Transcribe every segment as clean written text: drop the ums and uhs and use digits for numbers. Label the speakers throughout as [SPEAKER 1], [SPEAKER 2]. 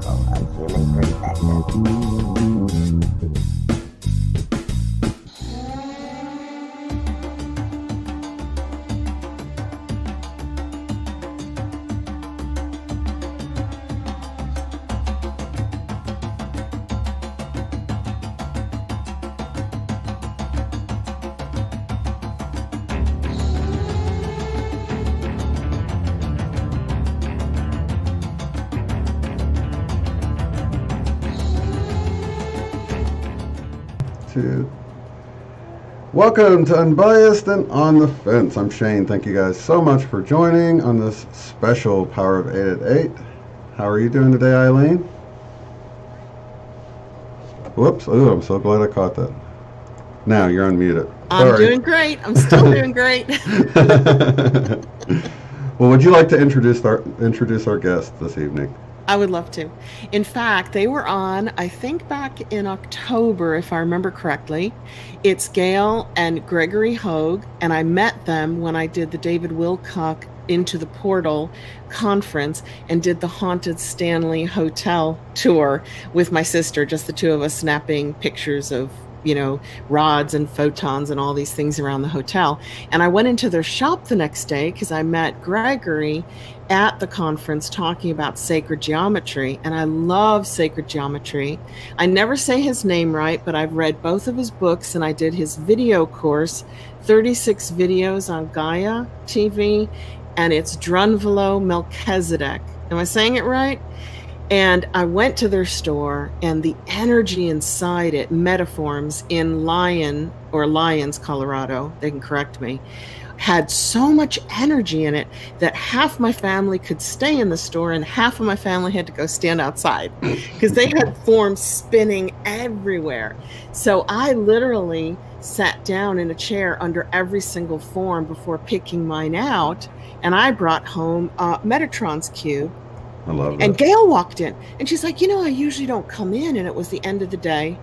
[SPEAKER 1] critical of human perspective.
[SPEAKER 2] Welcome to Unbiased and On the Fence. I'm Shane. Thank you guys so much for joining on this special Power of 8 at 8. How are you doing today, Eileen? Whoops. Oh, I'm so glad I caught that. Now you're unmuted.
[SPEAKER 3] I'm doing great. I'm still doing great.
[SPEAKER 2] Well, would you like to introduce our guest this evening?
[SPEAKER 3] I would love to. In fact, they were on, I think back in October, if I remember correctly. It's Gail and Gregory Hogue, and I met them when I did the David Wilcock Into the Portal conference and did the Haunted Stanley Hotel tour with my sister, just the two of us snapping pictures of, you know, rods and photons and all these things around the hotel. And I went into their shop the next day because I met Gregory at the conference talking about sacred geometry, and I love sacred geometry. I never say his name right, but I've read both of his books, and I did his video course, 36 videos on Gaia TV, and it's Drunvalo Melchizedek. Am I saying it right? And I went to their store, and the energy inside it, Metaforms in Lyons, Colorado, they can correct me, had so much energy in it that half my family could stay in the store and half of my family had to go stand outside because they had forms spinning everywhere. So I literally sat down in a chair under every single form before picking mine out, and I brought home Metatrons Cube.
[SPEAKER 2] I love that.
[SPEAKER 3] And Gail walked in and she's like, you know, I usually don't come in, and it was the end of the day,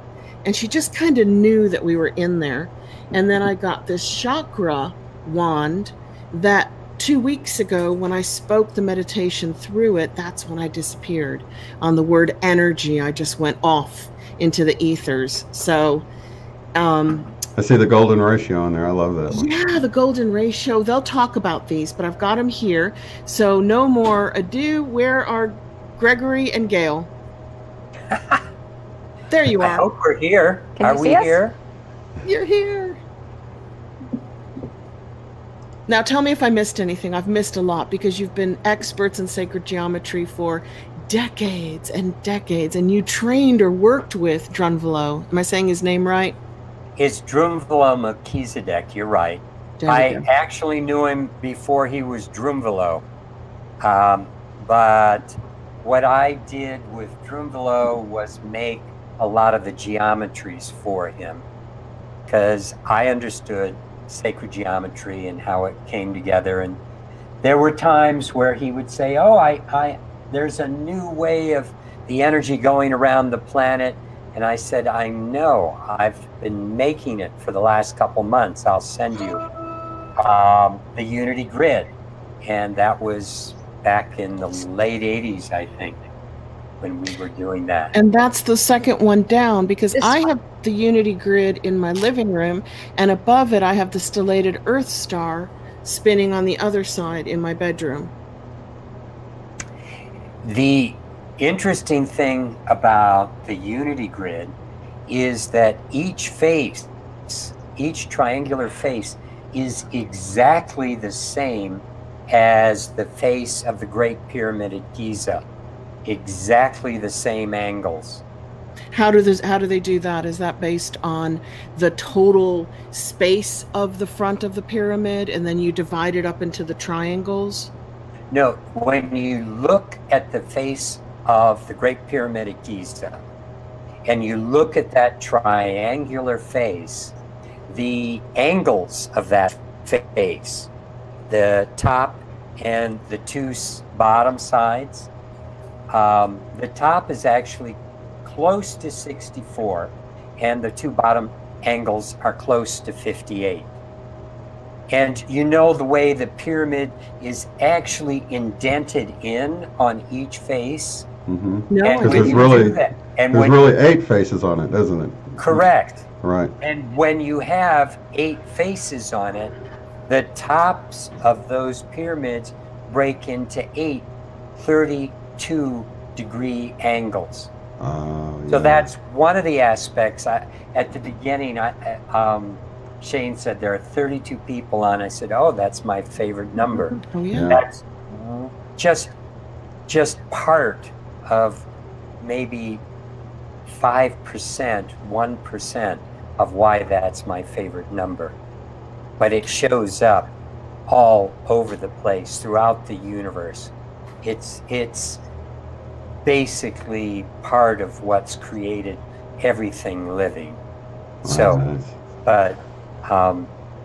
[SPEAKER 3] and she just kind of knew that we were in there. And then I got this chakra wand that 2 weeks ago when I spoke the meditation through it, that's when I disappeared. On the word energy, I just went off into the ethers. So
[SPEAKER 2] I see the golden ratio on there. I love that one.
[SPEAKER 3] Yeah, the golden ratio. They'll talk about these, but I've got them here. So no more ado. Where are Gregory and Gail? There you are.
[SPEAKER 4] I hope we're here. Are we here?
[SPEAKER 3] You're here. Now tell me if I missed anything. I've missed a lot because you've been experts in sacred geometry for decades and decades, and you trained or worked with Drunvalo. Am I saying his name right?
[SPEAKER 4] It's Drunvalo Melchizedek. You're right. I actually knew him before he was Drunvalo. But what I did with Drunvalo was make a lot of the geometries for him because I understood sacred geometry and how it came together. And there were times where he would say, oh, there's a new way of the energy going around the planet. And I said, I know, I've been making it for the last couple months. I'll send you the Unity Grid. And that was back in the late 80s, I think, when we were doing that.
[SPEAKER 3] And that's the second one down, because I have the Unity Grid in my living room, and above it I have the stellated Earth star spinning on the other side in my bedroom.
[SPEAKER 4] The interesting thing about the Unity Grid is that each face, each triangular face, is exactly the same as the face of the Great Pyramid at Giza. Exactly the same angles.
[SPEAKER 3] How do they do that? Is that based on the total space of the front of the pyramid, and then you divide it up into the triangles?
[SPEAKER 4] No, when you look at the face of the Great Pyramid at Giza, and you look at that triangular face, the angles of that face, the top and the two bottom sides, the top is actually close to 64, and the two bottom angles are close to 58. And you know the way the pyramid is actually indented in on each face?
[SPEAKER 2] Mm-hmm.
[SPEAKER 3] No,
[SPEAKER 4] And
[SPEAKER 2] Because
[SPEAKER 4] when
[SPEAKER 2] there's
[SPEAKER 4] you
[SPEAKER 2] really,
[SPEAKER 4] do that, and
[SPEAKER 2] there's
[SPEAKER 4] when
[SPEAKER 2] really 8 faces on it, isn't it?
[SPEAKER 4] correct.
[SPEAKER 2] Right.
[SPEAKER 4] And when you have 8 faces on it, the tops of those pyramids break into 8 32-degree angles. So that's one of the aspects. At the beginning, Shane said there are 32 people on. I said, "Oh, that's my favorite number."
[SPEAKER 3] Oh yeah.
[SPEAKER 4] That's just part of maybe 5%, 1% of why that's my favorite number. But it shows up all over the place throughout the universe. It's basically part of what's created everything living. So,
[SPEAKER 2] Nice.
[SPEAKER 4] but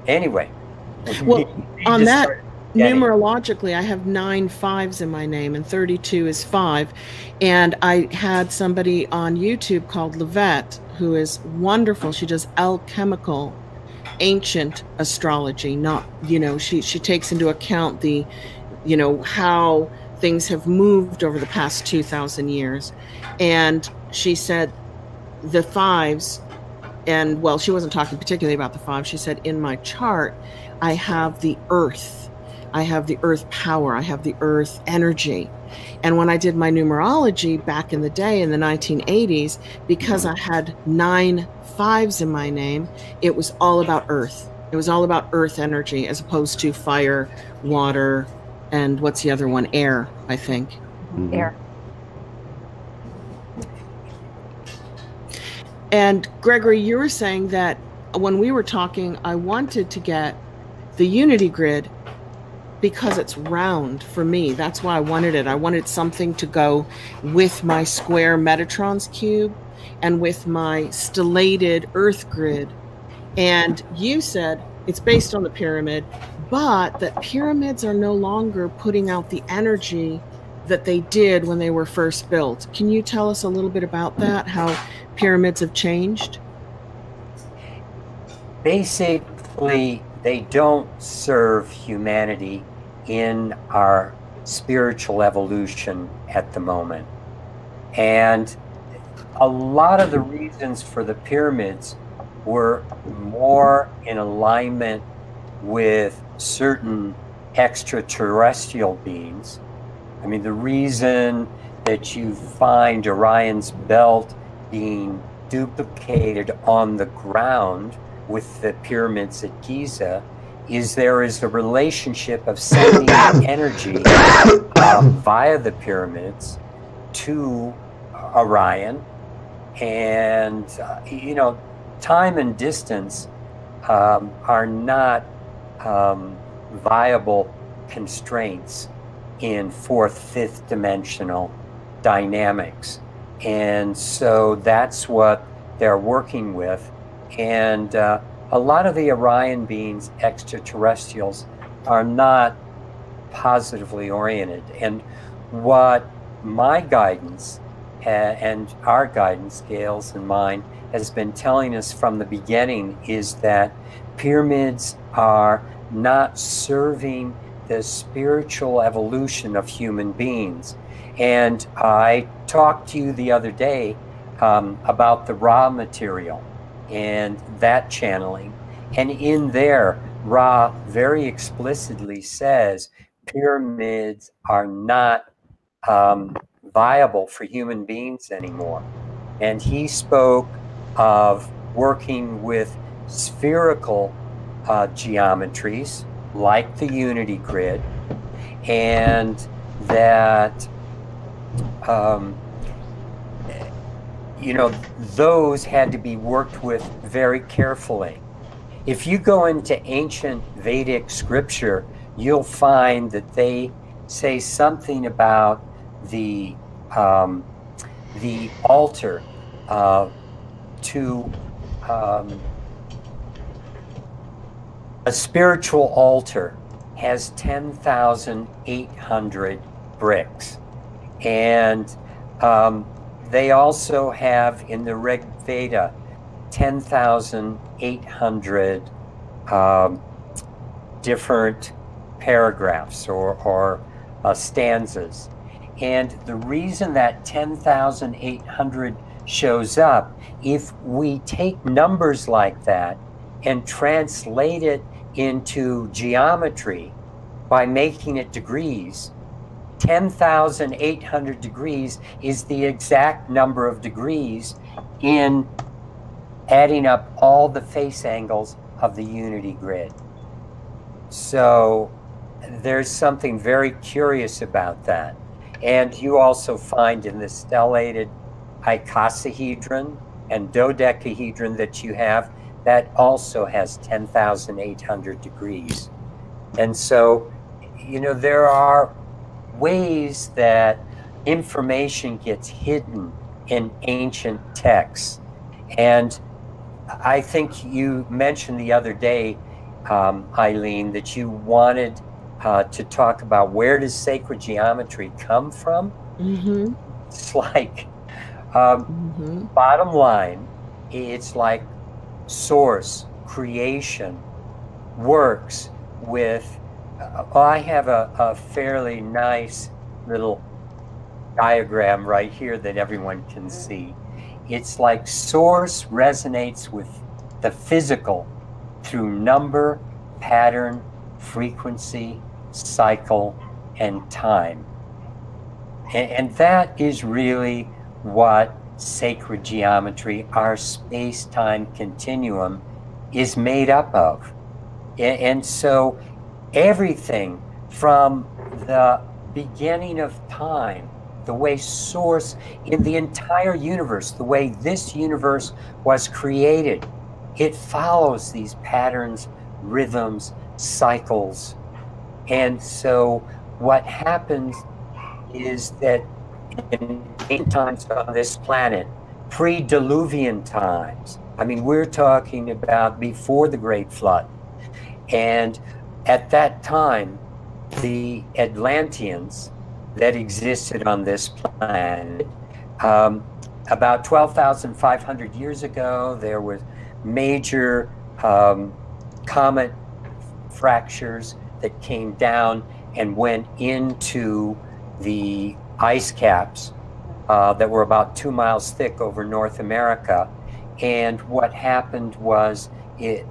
[SPEAKER 4] anyway.
[SPEAKER 3] Well, on that, numerologically, I have 9 5s in my name, and 32 is 5. And I had somebody on YouTube called Livette, who is wonderful. She does alchemical, ancient astrology. Not, she takes into account the, how things have moved over the past 2,000 years. And she said the 5s, and well, she wasn't talking particularly about the 5. She said, in my chart, I have the earth. I have the earth power. I have the earth energy. And when I did my numerology back in the day in the 1980s, because I had 9 5s in my name, it was all about earth. It was all about earth energy as opposed to fire, water, and what's the other one? Air, I think.
[SPEAKER 2] Mm-hmm.
[SPEAKER 1] Air.
[SPEAKER 3] And Gregory, you were saying that when we were talking, I wanted to get the unity grid because it's round for me. That's why I wanted it. I wanted something to go with my square Metatrons Cube and with my stellated earth grid. And you said it's based on the pyramid, but that pyramids are no longer putting out the energy that they did when they were first built. Can you tell us a little bit about that, how pyramids have changed?
[SPEAKER 4] Basically, they don't serve humanity in our spiritual evolution at the moment. And a lot of the reasons for the pyramids were more in alignment with certain extraterrestrial beings. I mean, the reason that you find Orion's belt being duplicated on the ground with the pyramids at Giza is there is a relationship of sending energy via the pyramids to Orion. And, time and distance are not viable constraints in 4th, 5th dimensional dynamics. And so that's what they're working with. And a lot of the Orion beings, extraterrestrials, are not positively oriented. And what my guidance and our guidance, Gail's and mine, has been telling us from the beginning is that pyramids are not serving the spiritual evolution of human beings. And I talked to you the other day about the Ra material and that channeling. And in there, Ra very explicitly says pyramids are not viable for human beings anymore. And he spoke of working with spherical geometries like the unity grid, and that those had to be worked with very carefully. If you go into ancient Vedic scripture, you'll find that they say something about the altar to a spiritual altar has 10,800 bricks. And they also have in the Rig Veda 10,800 different paragraphs or stanzas. And the reason that 10,800 shows up, if we take numbers like that and translate it into geometry by making it degrees, 10,800 degrees is the exact number of degrees in adding up all the face angles of the unity grid. So there's something very curious about that. And you also find in the stellated icosahedron and dodecahedron that you have, that also has 10,800 degrees. And so, you know, there are ways that information gets hidden in ancient texts. And I think you mentioned the other day, Eileen, that you wanted to talk about where does sacred geometry come from?
[SPEAKER 3] Mm-hmm.
[SPEAKER 4] It's like, bottom line, it's like source, creation, works with, I have a fairly nice little diagram right here that everyone can see. It's like source resonates with the physical through number, pattern, frequency, cycle, and time. And that is really what sacred geometry, our space-time continuum, is made up of. And so everything from the beginning of time, the way source in the entire universe, the way this universe was created, it follows these patterns, rhythms, cycles. And so what happens is that in ancient times on this planet, pre-Diluvian times, I mean, we're talking about before the Great Flood. And at that time, the Atlanteans that existed on this planet, about 12,500 years ago, there was major comet fractures that came down and went into the ice caps that were about 2 miles thick over North America. And what happened was it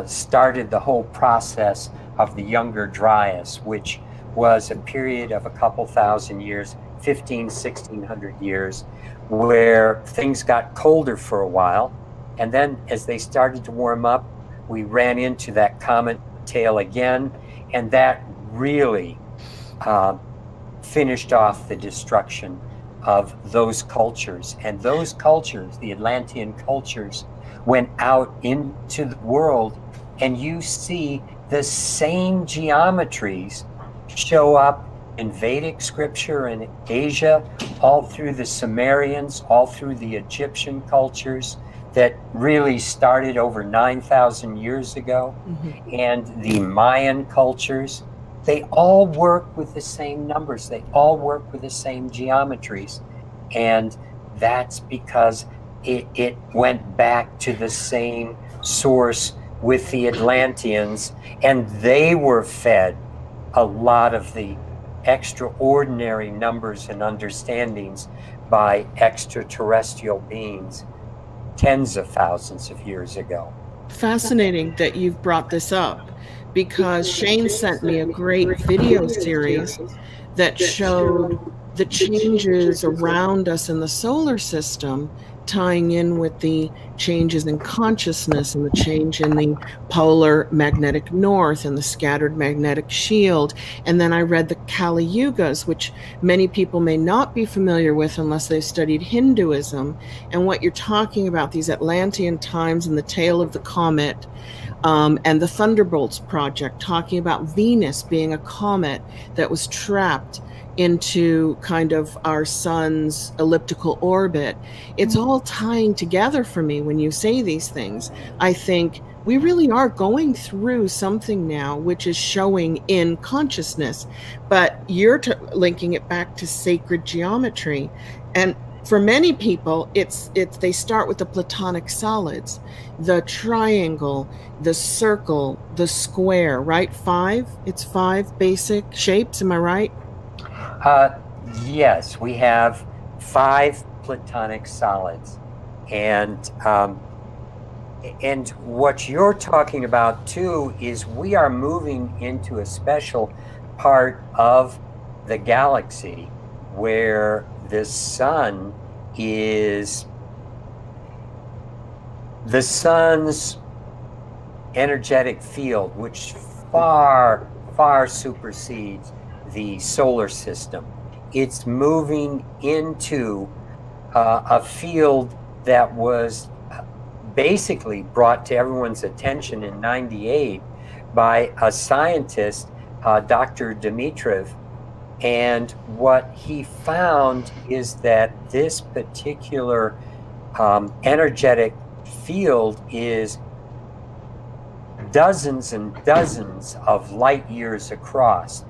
[SPEAKER 4] started the whole process of the Younger Dryas, which was a period of a couple thousand years, 1,600 years, where things got colder for a while. And then as they started to warm up, we ran into that comet tail again, and that really finished off the destruction of those cultures. And those cultures, the Atlantean cultures, went out into the world, and you see the same geometries show up in Vedic scripture in Asia, all through the Sumerians, all through the Egyptian cultures that really started over 9,000 years ago, and the Mayan cultures. They all work with the same numbers. They all work with the same geometries. And that's because it went back to the same source with the Atlanteans, and they were fed a lot of the extraordinary numbers and understandings by extraterrestrial beings tens of thousands of years ago.
[SPEAKER 3] Fascinating that you've brought this up, because Shane sent me a great video series that showed the changes around us in the solar system, tying in with the changes in consciousness and the change in the polar magnetic north and the scattered magnetic shield. And then I read the Kali Yugas, which many people may not be familiar with unless they've studied Hinduism. And what you're talking about, these Atlantean times and the tail of the comet, and the Thunderbolts project, talking about Venus being a comet that was trapped into kind of our sun's elliptical orbit. It's all tying together for me when you say these things. I think we really are going through something now which is showing in consciousness, but you're linking it back to sacred geometry. And for many people, it's they start with the Platonic solids, the triangle, the circle, the square, right? It's five basic shapes, am I right?
[SPEAKER 4] Yes, we have 5 platonic solids, and what you're talking about too is we are moving into a special part of the galaxy where the sun is the sun's energetic field, which far supersedes the solar system. It's moving into a field that was basically brought to everyone's attention in '98 by a scientist, Dr. Dimitrov. And what he found is that this particular energetic field is dozens and dozens of light years across,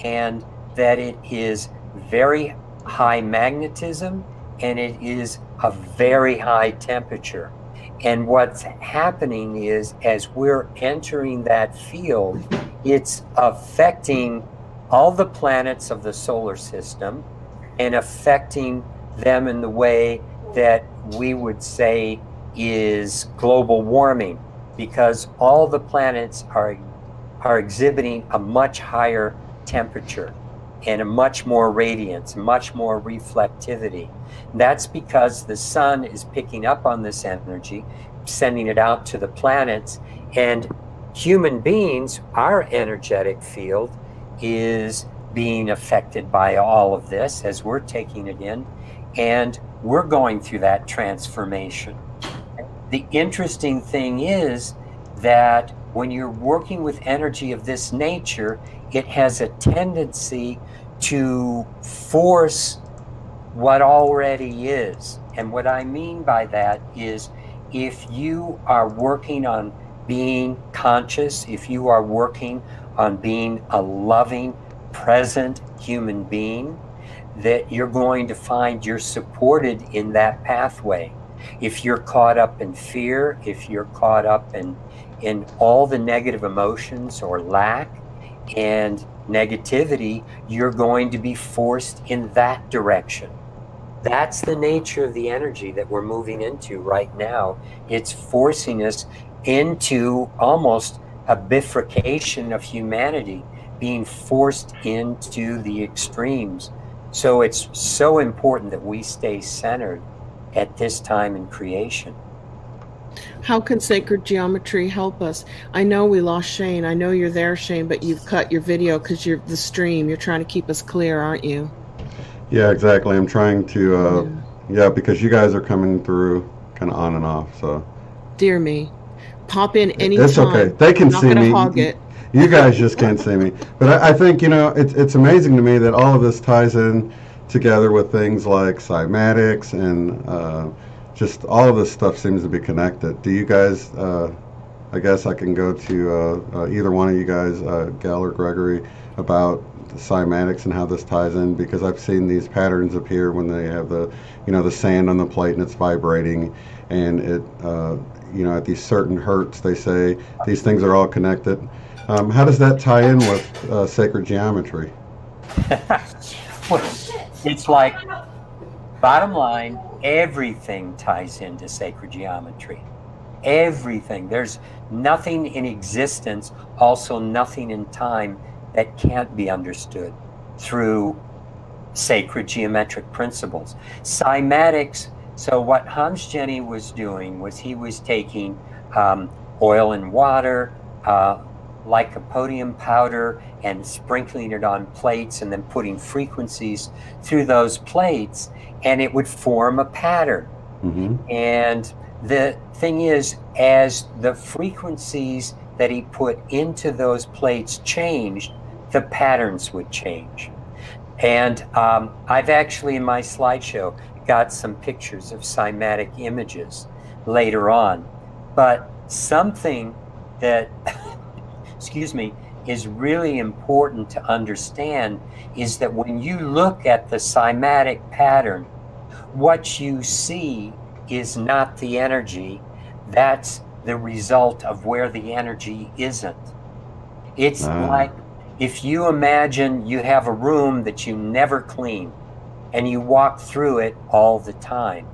[SPEAKER 4] and that it is very high magnetism and it is a very high temperature. And what's happening is, as we're entering that field, it's affecting all the planets of the solar system and affecting them in the way that we would say is global warming, because all the planets are exhibiting a much higher temperature and a much more radiance, much more reflectivity. That's because the sun is picking up on this energy, sending it out to the planets, and human beings, our energetic field is being affected by all of this as we're taking it in, and we're going through that transformation. The interesting thing is that when you're working with energy of this nature, it has a tendency to force what already is. And what I mean by that is, if you are working on being conscious, if you are working on being a loving, present human being, that you're going to find you're supported in that pathway. If you're caught up in fear, if you're caught up in all the negative emotions or lack and negativity, you're going to be forced in that direction. That's the nature of the energy that we're moving into right now. It's forcing us into almost a bifurcation of humanity, being forced into the extremes. So it's so important that we stay centered at this time in creation.
[SPEAKER 3] How can sacred geometry help us? I know we lost Shane. I know you're there, Shane, but you've cut your video because you're the stream. You're trying to keep us clear, aren't you?
[SPEAKER 2] Yeah, exactly. I'm trying to, yeah, because you guys are coming through kind of on and off. So,
[SPEAKER 3] dear me, pop in anytime.
[SPEAKER 2] It's okay. They can see me.
[SPEAKER 3] Hog it.
[SPEAKER 2] You guys just can't see me. But I think, you know, it's amazing to me that all of this ties in together with things like cymatics and just all of this stuff seems to be connected. Do you guys, I guess I can go to either one of you guys, Gail or Gregory, about the cymatics and how this ties in, because I've seen these patterns appear when they have the, you know, the sand on the plate and it's vibrating, and it, you know, at these certain hertz, they say these things are all connected. How does that tie in with sacred geometry?
[SPEAKER 4] It's like, bottom line, everything ties into sacred geometry. Everything. There's nothing in existence, also nothing in time, that can't be understood through sacred geometric principles. Cymatics, so what Hans Jenny was doing was he was taking oil and water, lycopodium powder, and sprinkling it on plates and then putting frequencies through those plates, and it would form a pattern. Mm-hmm. And the thing is, as the frequencies that he put into those plates changed, the patterns would change. And I've actually, in my slideshow, got some pictures of cymatic images later on. But something that excuse me, is really important to understand is that when you look at the cymatic pattern, what you see is not the energy. That's the result of where the energy isn't. It's like if you imagine you have a room that you never clean, and you walk through it all the time.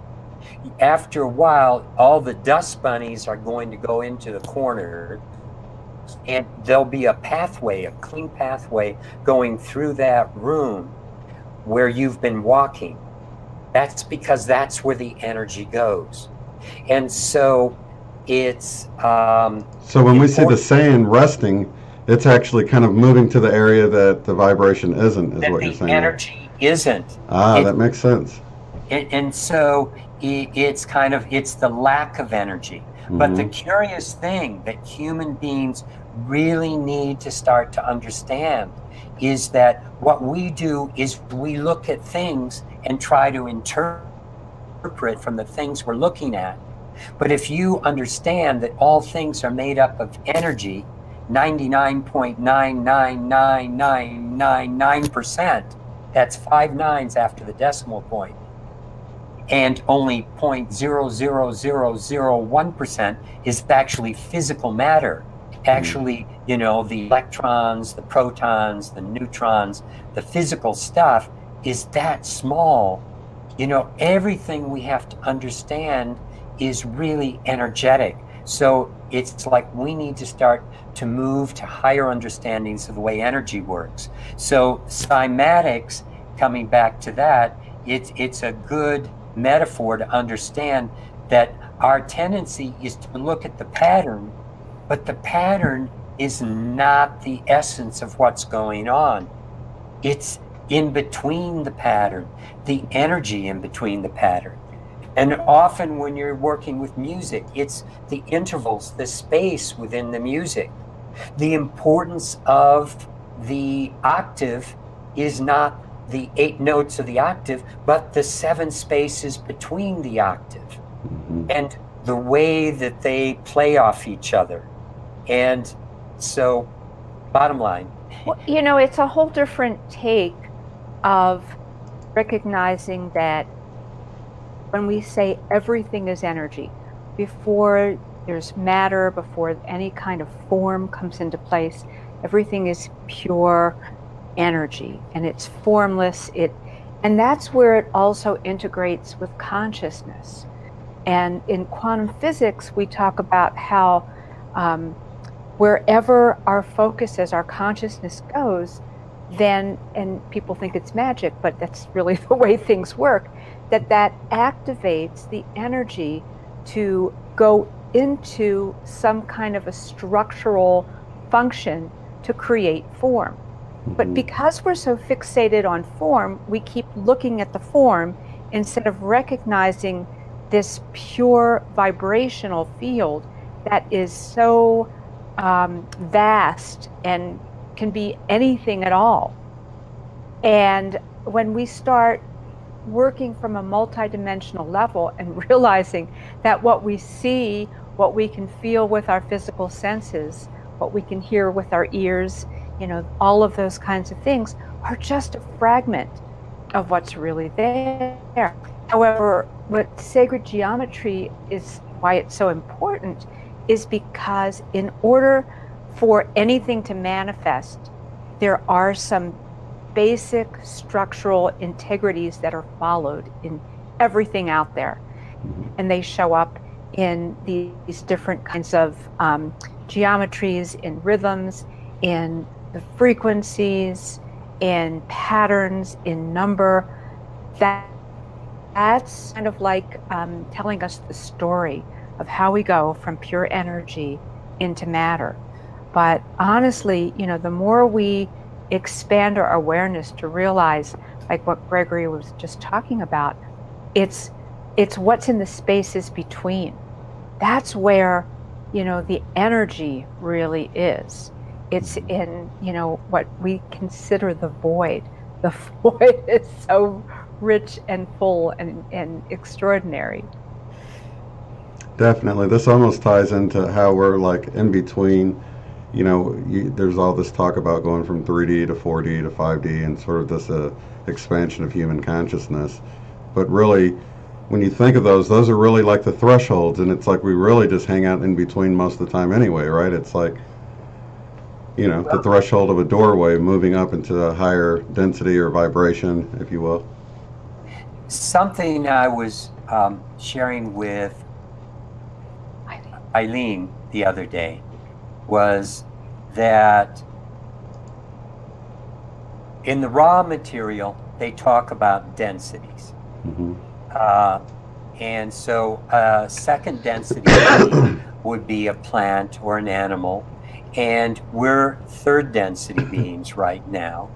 [SPEAKER 4] After a while, all the dust bunnies are going to go into the corner, and there'll be a pathway, a clean pathway going through that room where you've been walking. That's because that's where the energy goes. And so it's
[SPEAKER 2] so when we see the sand resting, it's actually kind of moving to the area that the vibration isn't, is what you're saying.
[SPEAKER 4] The energy isn't.
[SPEAKER 2] That makes sense.
[SPEAKER 4] And so it's kind of, it's the lack of energy. But the curious thing that human beings really need to start to understand is that what we do is we look at things and try to interpret from the things we're looking at. But if you understand that all things are made up of energy, 99.99999%, that's 5 nines after the decimal point, and only 0.00001% is actually physical matter. Actually, you know, the electrons, the protons, the neutrons, the physical stuff is that small. You know, everything we have to understand is really energetic. So it's like we need to start to move to higher understandings of the way energy works. So cymatics, coming back to that, it's a good metaphor to understand that our tendency is to look at the pattern, but the pattern is not the essence of what's going on. It's in between the pattern, the energy in between the pattern. And often when you're working with music, it's the intervals, the space within the music. The importance of the octave is not the 8 notes of the octave, but the 7 spaces between the octave and the way that they play off each other. And so, bottom line.
[SPEAKER 1] Well, you know, it's a whole different take of recognizing that when we say everything is energy, before there's matter, before any kind of form comes into place, everything is pure energy, and it's formless. And that's where it also integrates with consciousness. And in quantum physics, we talk about how wherever our focus as our consciousness goes, then, and people think it's magic, but that's really the way things work, that activates the energy to go into some kind of a structural function to create form. But because we're so fixated on form, we keep looking at the form instead of recognizing this pure vibrational field that is so vast and can be anything at all. And when we start working from a multidimensional level and realizing that what we see, what we can feel with our physical senses, what we can hear with our ears, you know, all of those kinds of things are just a fragment of what's really there. However, what sacred geometry is, why it's so important, is because in order for anything to manifest, there are some basic structural integrities that are followed in everything out there. And they show up in these different kinds of geometries, in rhythms, in the frequencies, in patterns, in number. That's kind of like telling us the story of how we go from pure energy into matter. But honestly, you know, the more we expand our awareness to realize, like what Gregory was just talking about, it's what's in the spaces between. That's where, you know, the energy really is. It's in, you know, what we consider the void. The void is so rich and full and extraordinary.
[SPEAKER 2] Definitely. This almost ties into how we're like in between. You know, there's all this talk about going from 3D to 4D to 5D and sort of this expansion of human consciousness. But really, when you think of those are really like the thresholds, and it's like we really just hang out in between most of the time anyway, right? It's like, you know, the threshold of a doorway moving up into a higher density or vibration, if you will.
[SPEAKER 4] something I was sharing with Eileen the other day was that in the raw material, they talk about densities.
[SPEAKER 2] Mm-hmm.
[SPEAKER 4] And so second density would be a plant or an animal. And we're third density beings right now.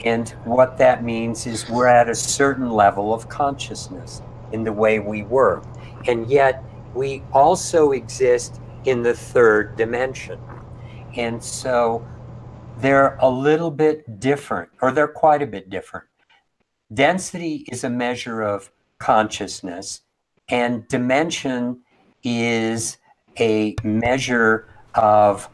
[SPEAKER 4] And what that means is we're at a certain level of consciousness in the way we work. And yet we also exist in the third dimension. And so they're a little bit different, or they're quite a bit different. Density is a measure of consciousness, and dimension is a measure of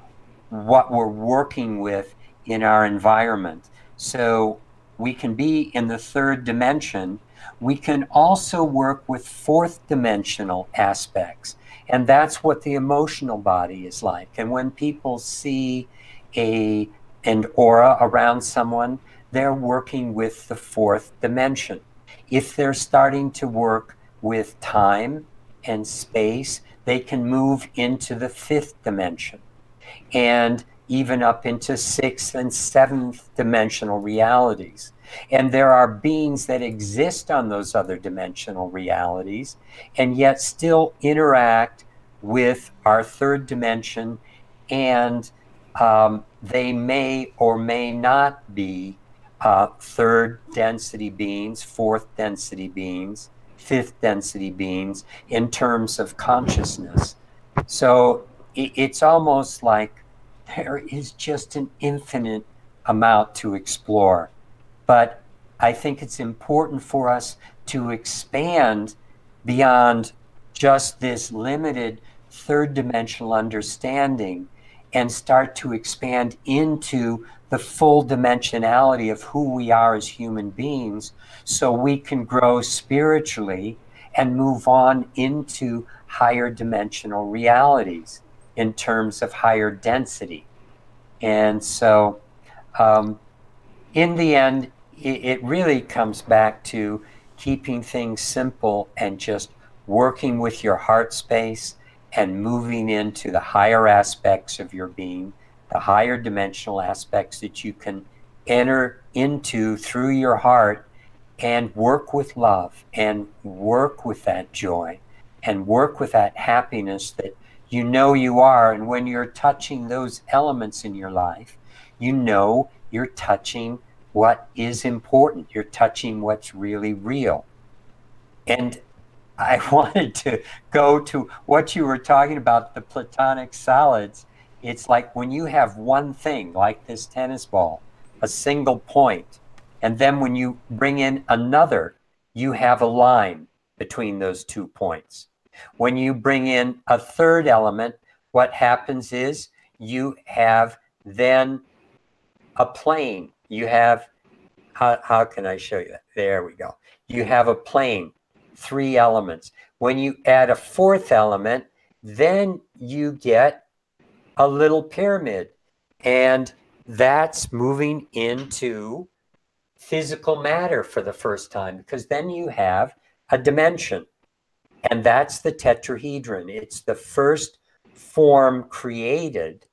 [SPEAKER 4] what we're working with in our environment. So we can be in the third dimension. We can also work with fourth dimensional aspects. And that's what the emotional body is like. And when people see an aura around someone, they're working with the fourth dimension. If they're starting to work with time and space, they can move into the fifth dimension, and even up into sixth and seventh dimensional realities. And there are beings that exist on those other dimensional realities and yet still interact with our third dimension, and they may or may not be third density beings, fourth density beings, fifth density beings in terms of consciousness. So it's almost like there is just an infinite amount to explore. But I think it's important for us to expand beyond just this limited third dimensional understanding and start to expand into the full dimensionality of who we are as human beings, so we can grow spiritually and move on into higher dimensional realities in terms of higher density. And so in the end, it really comes back to keeping things simple and just working with your heart space and moving into the higher aspects of your being, the higher dimensional aspects that you can enter into through your heart, and work with love and work with that joy and work with that happiness that you know you are. And when you're touching those elements in your life, you know you're touching what is important. You're touching what's really real. And I wanted to go to what you were talking about, the platonic solids. It's like when you have one thing, like this tennis ball, a single point, and then when you bring in another, you have a line between those 2 points. When you bring in a third element, what happens is you have then a plane. You have, how can I show you that? There we go. You have a plane, 3 elements. When you add a fourth element, then you get a little pyramid. And that's moving into physical matter for the first time, because then you have a dimension. And that's the tetrahedron. It's the first form created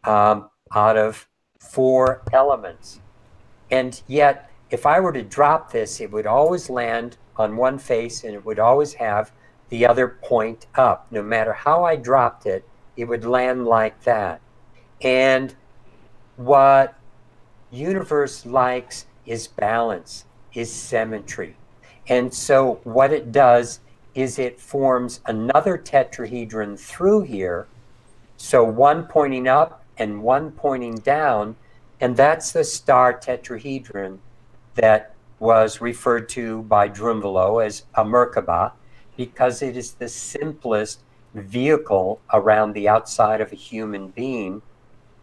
[SPEAKER 4] out of 4 elements. And yet, if I were to drop this, it would always land on one face and it would always have the other point up. No matter how I dropped it, it would land like that. And what universe likes is balance, is symmetry. And so what it does is it forms another tetrahedron through here, so one pointing up and one pointing down, and that's the star tetrahedron that was referred to by Drunvalo as a Merkaba, because it is the simplest vehicle around the outside of a human being,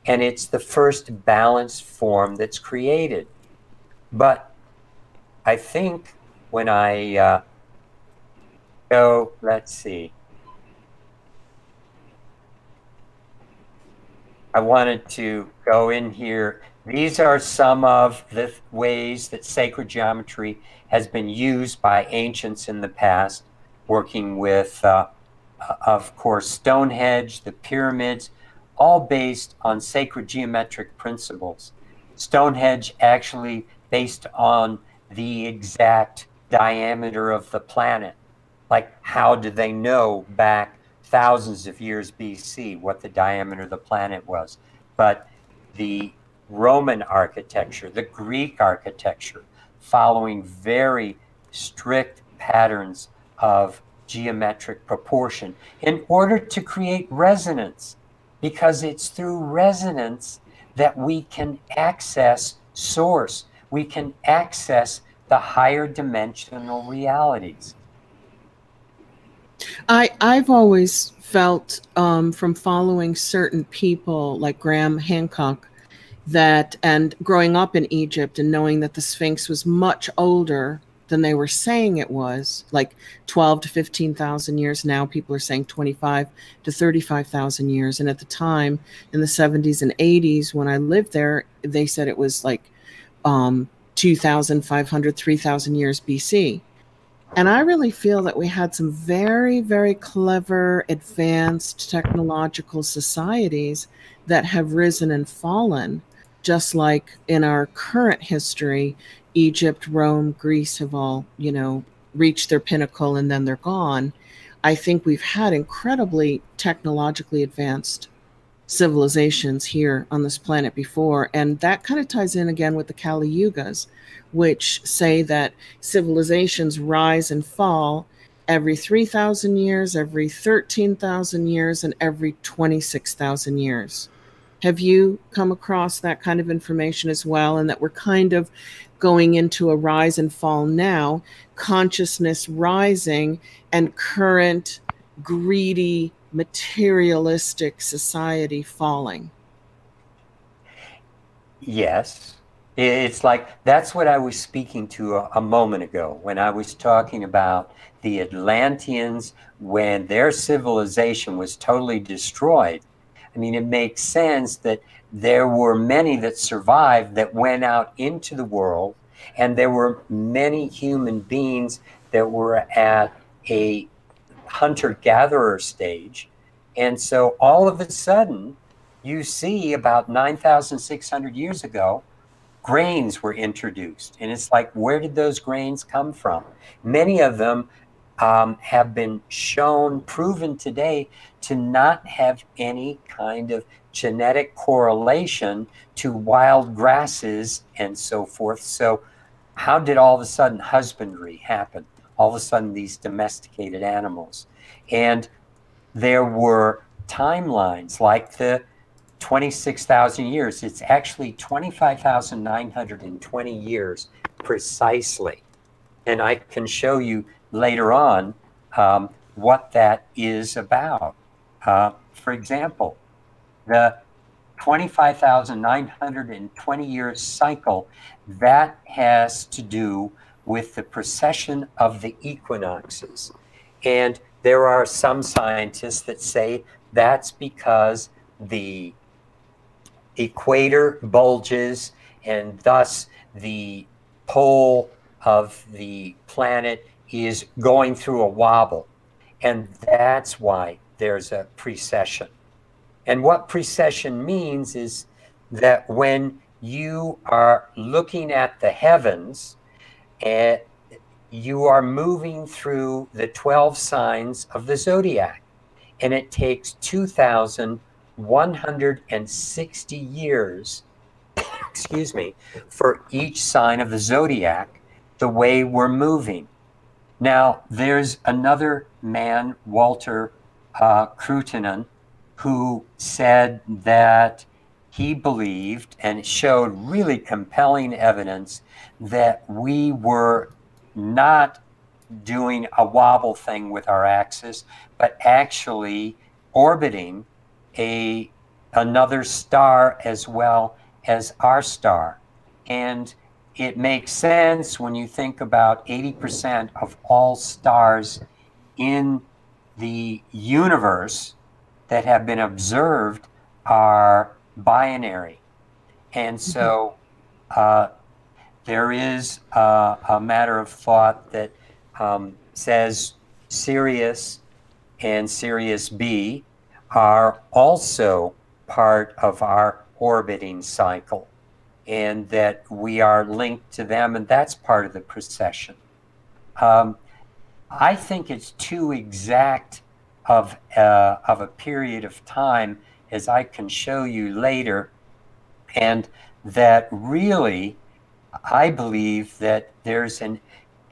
[SPEAKER 4] and it's the first balanced form that's created. But I think when I go, let's see. I wanted to go in here. These are some of the ways that sacred geometry has been used by ancients in the past, working with, of course, Stonehenge, the pyramids, all based on sacred geometric principles. Stonehenge actually based on the exact diameter of the planet. Like, how did they know back thousands of years BC what the diameter of the planet was? But the Roman architecture, the Greek architecture, following very strict patterns of geometric proportion in order to create resonance, because it's through resonance that we can access source, we can access the higher dimensional realities.
[SPEAKER 3] I've always felt from following certain people like Graham Hancock that, and growing up in Egypt and knowing that the Sphinx was much older than they were saying it was, like 12 to 15,000 years. Now people are saying 25 to 35,000 years. And at the time in the 70s and 80s, when I lived there, they said it was like 2,500, 3,000 years BC. And I really feel that we had some very, very clever, advanced technological societies that have risen and fallen, just like in our current history, Egypt, Rome, Greece have all, you know, reached their pinnacle and then they're gone. I think we've had incredibly technologically advanced civilizations here on this planet before. And that kind of ties in again with the Kali Yugas, which say that civilizations rise and fall every 3,000 years, every 13,000 years, and every 26,000 years. Have you come across that kind of information as well? And that we're kind of going into a rise and fall now, consciousness rising and current greedy, materialistic society falling?
[SPEAKER 4] Yes. It's like, that's what I was speaking to a moment ago when I was talking about the Atlanteans, when their civilization was totally destroyed. I mean, it makes sense that there were many that survived that went out into the world, and there were many human beings that were at a hunter-gatherer stage. And so all of a sudden, you see about 9,600 years ago, grains were introduced. And it's like, where did those grains come from? Many of them have been shown, proven today to not have any kind of genetic correlation to wild grasses and so forth. So how did all of a sudden husbandry happen? All of a sudden these domesticated animals. And there were timelines like the 26,000 years. It's actually 25,920 years precisely. And I can show you later on what that is about. For example, the 25,920 year cycle, that has to do with the precession of the equinoxes. And there are some scientists that say that's because the equator bulges and thus the pole of the planet is going through a wobble. And that's why there's a precession. And what precession means is that when you are looking at the heavens, you are moving through the 12 signs of the zodiac. And it takes 2,160 years, excuse me, for each sign of the zodiac, the way we're moving. Now, there's another man, Walter Cruttenden, who said that he believed and showed really compelling evidence that we were not doing a wobble thing with our axis, but actually orbiting another star as well as our star. And it makes sense when you think about 80% of all stars in the universe that have been observed are binary. And so there is a matter of thought that says Sirius and Sirius B are also part of our orbiting cycle, and that we are linked to them, and that's part of the precession. I think it's too exact of a period of time, as I can show you later, and that really, I believe that there's an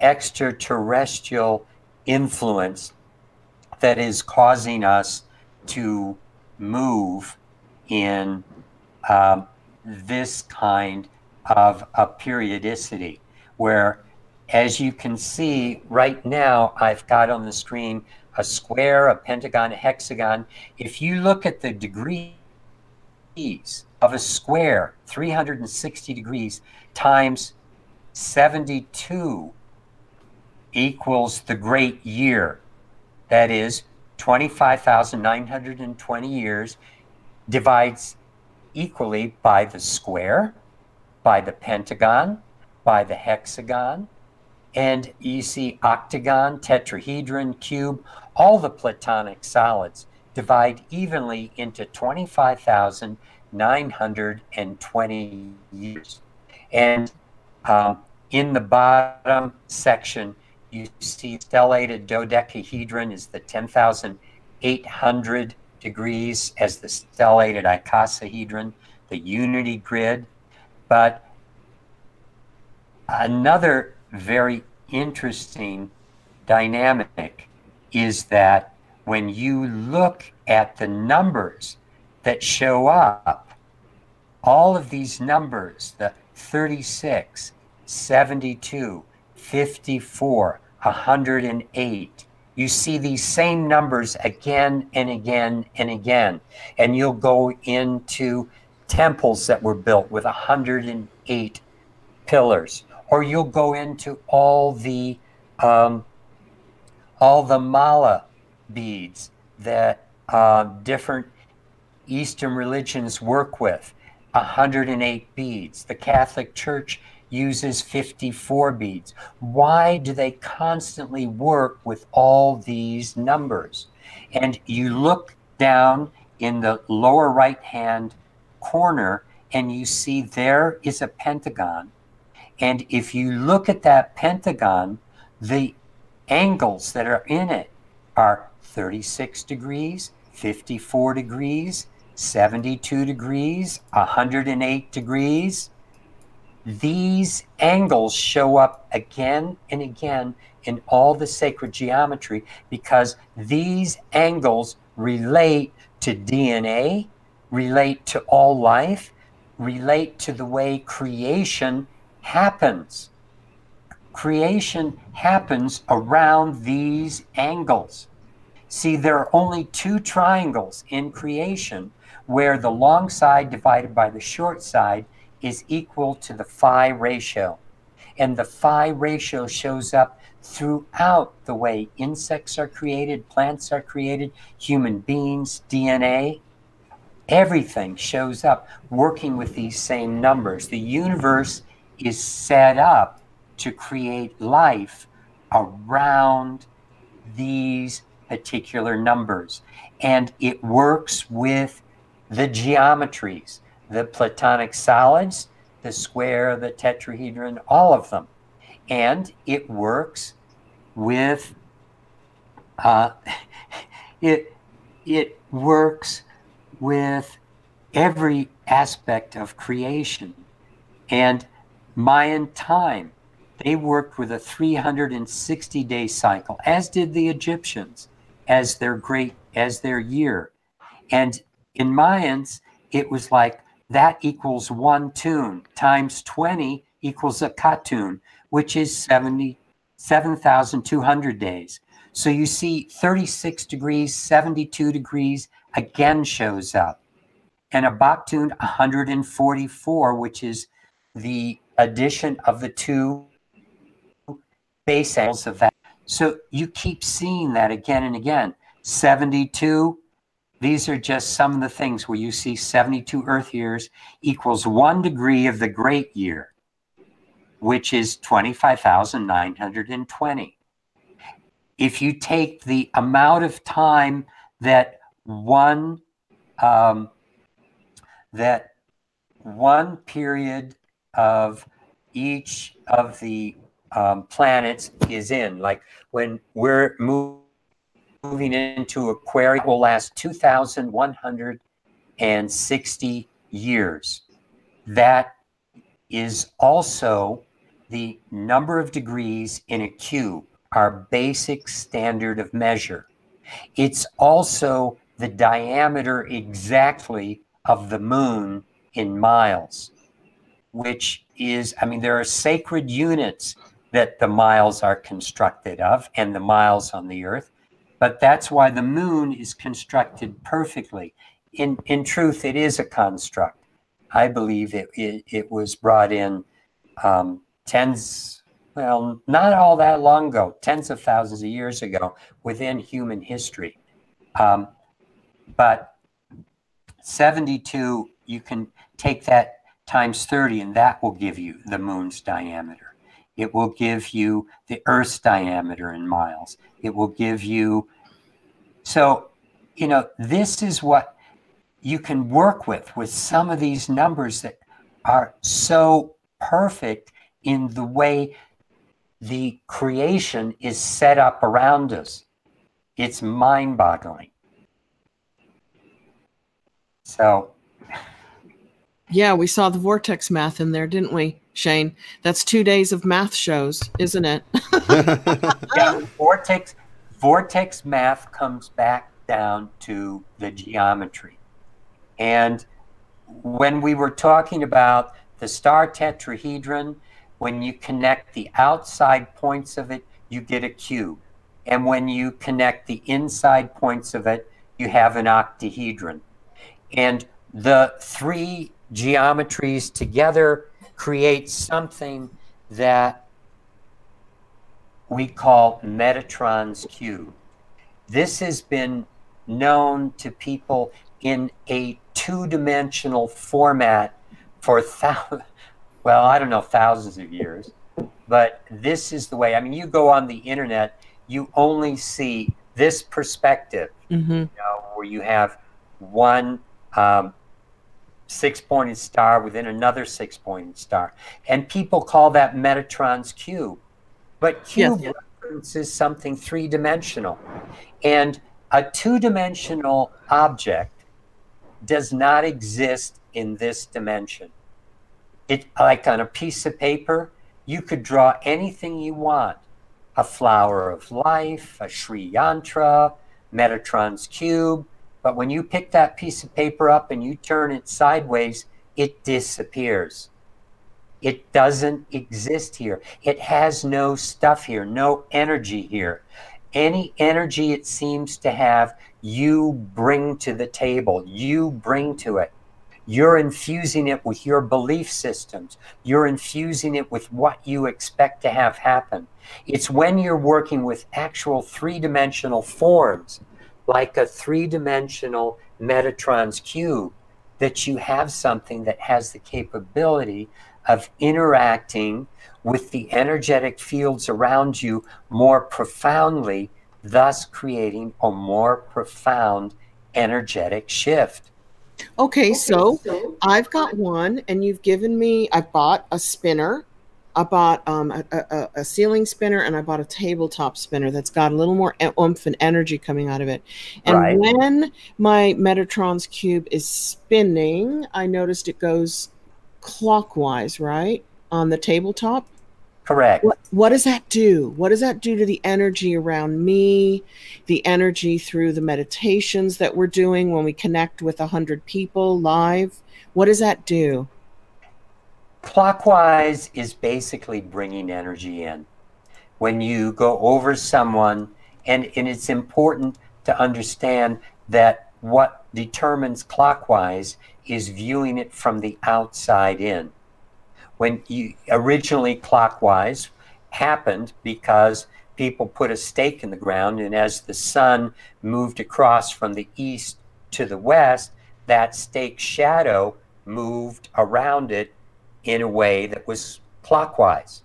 [SPEAKER 4] extraterrestrial influence that is causing us to move in this kind of a periodicity, where, as you can see right now, I've got on the screen a square, a pentagon, a hexagon. If you look at the degrees of a square, 360 degrees times 72 equals the great year. That is 25,920 years, divides equally by the square, by the pentagon, by the hexagon, and you see octagon, tetrahedron, cube, all the platonic solids divide evenly into 25,920 years. And in the bottom section, you see stellated dodecahedron is the 10,800 degrees as the stellated icosahedron, the unity grid. But another very interesting dynamic is that when you look at the numbers that show up, all of these numbers, the 36, 72, 54, 108, you see these same numbers again and again and again. And you'll go into temples that were built with 108 pillars, or you'll go into all the mala beads that different Eastern religions work with, 108 beads. The Catholic Church uses 54 beads. Why do they constantly work with all these numbers? And you look down in the lower right-hand corner and you see there is a pentagon. And if you look at that pentagon, the angles that are in it are 36 degrees, 54 degrees, 72 degrees, 108 degrees. These angles show up again and again in all the sacred geometry because these angles relate to DNA, relate to all life, relate to the way creation happens. Creation happens around these angles. See, there are only two triangles in creation where the long side divided by the short side is equal to the phi ratio. And the phi ratio shows up throughout the way insects are created, plants are created, human beings, DNA. Everything shows up working with these same numbers. The universe is set up to create life around these particular numbers. And it works with the geometries, the platonic solids, the square, the tetrahedron, all of them. And it works with, it works with every aspect of creation. And Mayan time, they worked with a 360-day cycle, as did the Egyptians, as their year. And in Mayans, it was like that equals one tune times 20 equals a katun, which is 7,200 days. So you see 36 degrees, 72 degrees again shows up. And a baktun 144, which is the addition of the two base angles of that. So you keep seeing that again and again. 72 these are just some of the things where you see 72 Earth years equals 1 degree of the great year, which is 25,920. If you take the amount of time that one period of each of the planets is in, like when we're moving into Aquarius, will last 2,160 years. That is also the number of degrees in a cube, our basic standard of measure. It's also the diameter exactly of the moon in miles, which is, I mean, there are sacred units that the miles are constructed of and the miles on the Earth, but that's why the moon is constructed perfectly. In truth, it is a construct. I believe it was brought in well, not all that long ago, tens of thousands of years ago within human history. But 72, you can take that times 30, and that will give you the moon's diameter. It will give you the Earth's diameter in miles. It will give you, so, you know, this is what you can work with some of these numbers that are so perfect in the way the creation is set up around us. It's mind-boggling. So,
[SPEAKER 3] yeah, we saw the vortex math in there, didn't we, Shane? That's 2 days of math shows, isn't it?
[SPEAKER 4] yeah, vortex math comes back down to the geometry. And when we were talking about the star tetrahedron, when you connect the outside points of it, you get a cube. And when you connect the inside points of it, you have an octahedron. And the three geometries together create something that we call Metatrons Cube. This has been known to people in a two-dimensional format for well, I don't know, thousands of years, but this is the way. I mean, you go on the internet, you only see this perspective, you know, where you have one six-pointed star within another six-pointed star, and people call that Metatrons Cube. But cube references something three-dimensional, and a two-dimensional object does not exist in this dimension. It, like on a piece of paper, you could draw anything you want. A flower of life, a Sri Yantra, Metatrons Cube. But when you pick that piece of paper up and you turn it sideways, it disappears. It doesn't exist here. It has no stuff here, no energy here. Any energy it seems to have, you bring to the table, you bring to it. You're infusing it with your belief systems. You're infusing it with what you expect to have happen. It's when you're working with actual three-dimensional forms, like a three-dimensional Metatrons Cube, that you have something that has the capability of interacting with the energetic fields around you more profoundly, thus creating a more profound energetic shift.
[SPEAKER 3] Okay, so I've got one, and you've given me, I bought a spinner. I bought a ceiling spinner, and I bought a tabletop spinner that's got a little more oomph and energy coming out of it. And when my Metatrons Cube is spinning, I noticed it goes clockwise, right, on the tabletop?
[SPEAKER 4] Correct.
[SPEAKER 3] What does that do? What does that do to the energy around me, the energy through the meditations that we're doing when we connect with 100 people live? What does that do?
[SPEAKER 4] Clockwise is basically bringing energy in. When you go over someone, and it's important to understand that what determines clockwise is viewing it from the outside in. When you originally clockwise happened because people put a stake in the ground, and as the sun moved across from the east to the west, that stake's shadow moved around it in a way that was clockwise.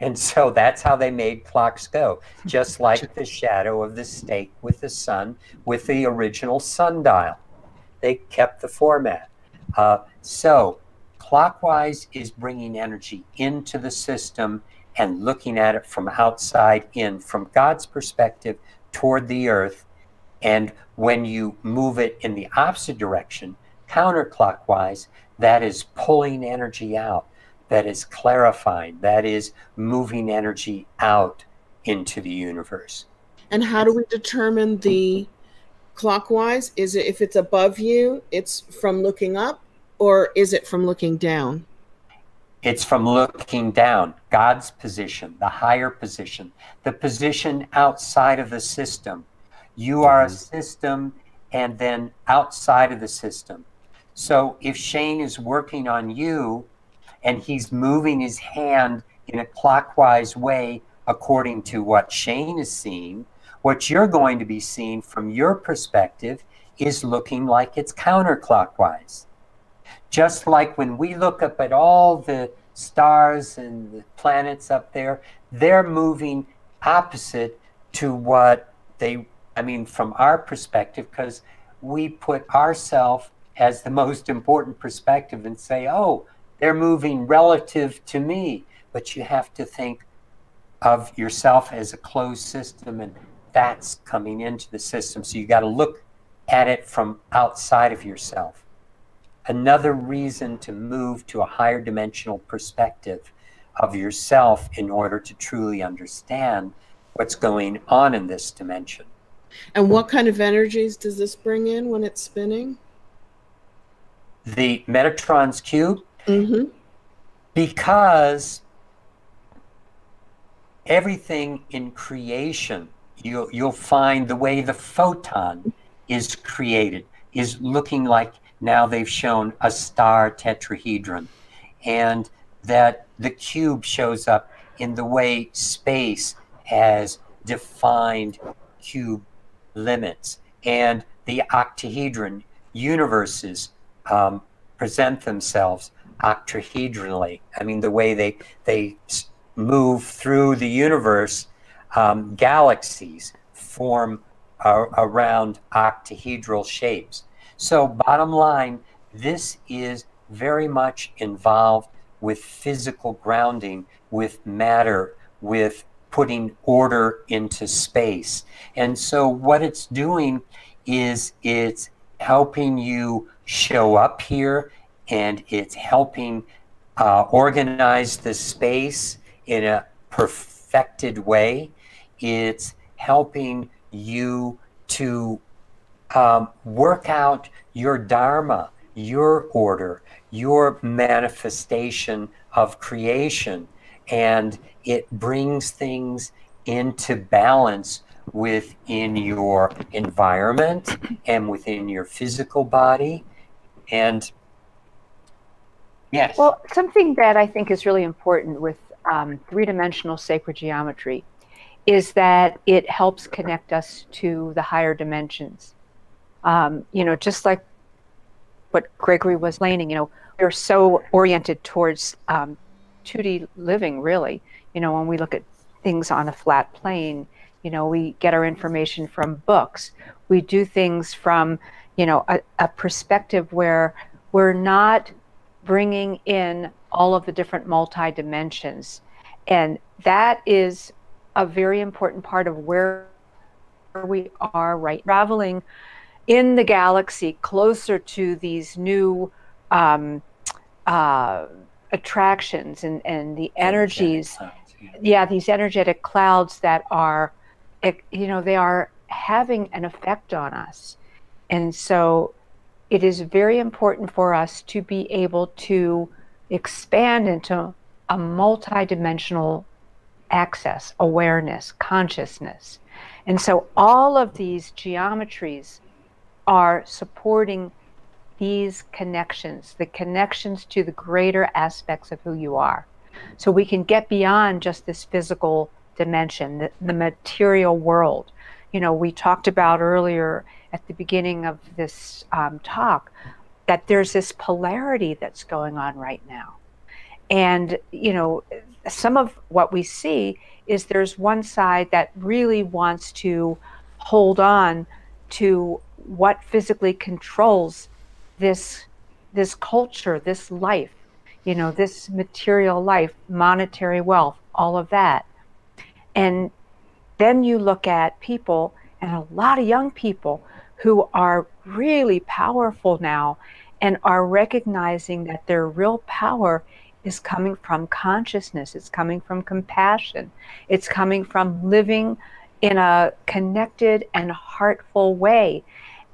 [SPEAKER 4] And so that's how they made clocks go, just like the shadow of the stake with the sun, with the original sundial. They kept the format. So clockwise is bringing energy into the system and looking at it from outside in, from God's perspective toward the earth. And when you move it in the opposite direction, counterclockwise, that is pulling energy out, that is clarifying, that is moving energy out into the universe.
[SPEAKER 3] And how do we determine the clockwise? Is it, if it's above you, it's from looking up, or is it from looking down?
[SPEAKER 4] It's from looking down, God's position, the higher position, the position outside of the system. You are a system, and then outside of the system. So if Shane is working on you and he's moving his hand in a clockwise way according to what Shane is seeing, what you're going to be seeing from your perspective is looking like it's counterclockwise. Just like when we look up at all the stars and the planets up there, they're moving opposite to what they, I mean, from our perspective, because we put ourselves as the most important perspective and say, oh, they're moving relative to me. But you have to think of yourself as a closed system, and that's coming into the system. So you got to look at it from outside of yourself. Another reason to move to a higher dimensional perspective of yourself in order to truly understand what's going on in this dimension.
[SPEAKER 3] And what kind of energies does this bring in when it's spinning?
[SPEAKER 4] The Metatrons Cube,
[SPEAKER 3] Mm-hmm.
[SPEAKER 4] because everything in creation, you'll find the way the photon is created is looking like, now they've shown a star tetrahedron, and that the cube shows up in the way space has defined cube limits, and the octahedron universes present themselves octahedrally. I mean, the way they move through the universe, galaxies form around octahedral shapes. So bottom line, this is very much involved with physical grounding, with matter, with putting order into space. And so what it's doing is it's helping you show up here, and it's helping organize the space in a perfected way. It's helping you to work out your dharma, your order, your manifestation of creation, and it brings things into balance within your environment and within your physical body. And yes.
[SPEAKER 1] Well, something that I think is really important with three-dimensional sacred geometry is that it helps connect us to the higher dimensions. You know, just like what Gregory was explaining, you know, we're so oriented towards 2D living, really. You know, when we look at things on a flat plane, you know, we get our information from books. We do things from, you know, a perspective where we're not bringing in all of the different multi-dimensions. And that is a very important part of where we are right, traveling in the galaxy closer to these new attractions and the energies. Yeah, these energetic clouds that are, you know, they are having an effect on us. And so it is very important for us to be able to expand into a multi-dimensional access, awareness, consciousness. And so all of these geometries are supporting these connections, the connections to the greater aspects of who you are. So we can get beyond just this physical dimension, the material world. You know, we talked about earlier at the beginning of this talk, that there's this polarity that's going on right now. And, you know, some of what we see is there's one side that really wants to hold on to what physically controls this culture, this life, you know, this material life, monetary wealth, all of that. And then you look at people, and a lot of young people who are really powerful now and are recognizing that their real power is coming from consciousness, it's coming from compassion, it's coming from living in a connected and heartful way.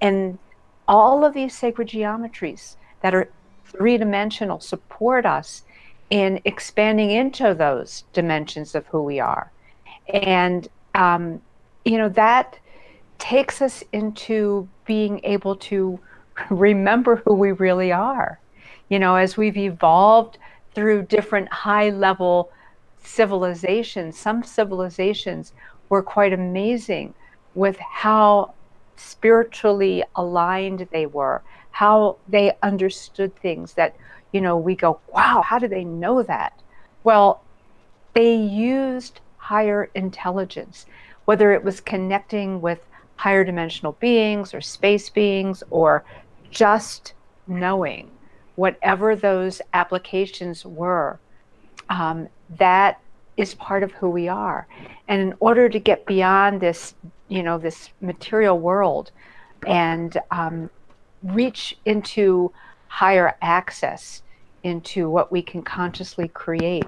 [SPEAKER 1] And all of these sacred geometries that are three-dimensional support us in expanding into those dimensions of who we are. And, you know, that takes us into being able to remember who we really are. You know, as we've evolved through different high-level civilizations, some civilizations were quite amazing with how spiritually aligned they were, how they understood things that, you know, we go, wow, how do they know that? Well, they used higher intelligence, whether it was connecting with higher dimensional beings or space beings or just knowing, whatever those applications were, that is part of who we are. And in order to get beyond this, you know, this material world and reach into higher access into what we can consciously create,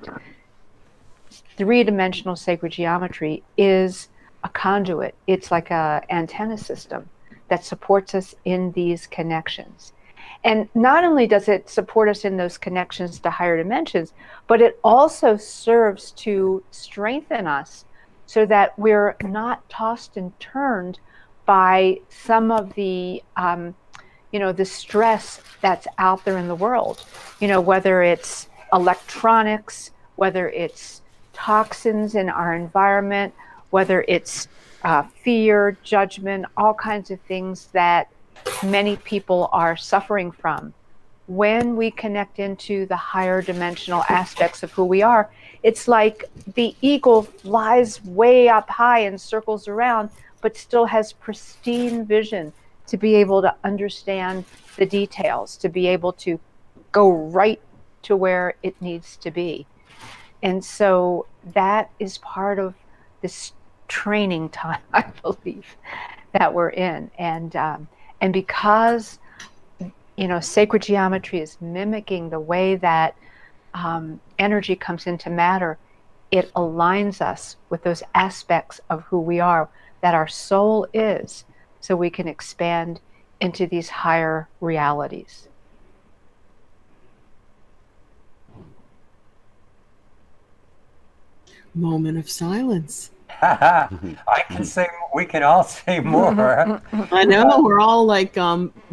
[SPEAKER 1] three-dimensional sacred geometry is a conduit. It's like an antenna system that supports us in these connections. And not only does it support us in those connections to higher dimensions, but it also serves to strengthen us so that we're not tossed and turned by some of the, you know, the stress that's out there in the world. You know, whether it's electronics, whether it's toxins in our environment, whether it's fear, judgment, all kinds of things that many people are suffering from. When we connect into the higher dimensional aspects of who we are, it's like the eagle flies way up high and circles around, but still has pristine vision to be able to understand the details, to be able to go right to where it needs to be. And so that is part of this training time, I believe, that we're in. And because, you know, sacred geometry is mimicking the way that energy comes into matter, it aligns us with those aspects of who we are, that our soul is, so we can expand into these higher realities.
[SPEAKER 3] Moment of silence.
[SPEAKER 4] I can say, we can all say more.
[SPEAKER 3] I know, we're all like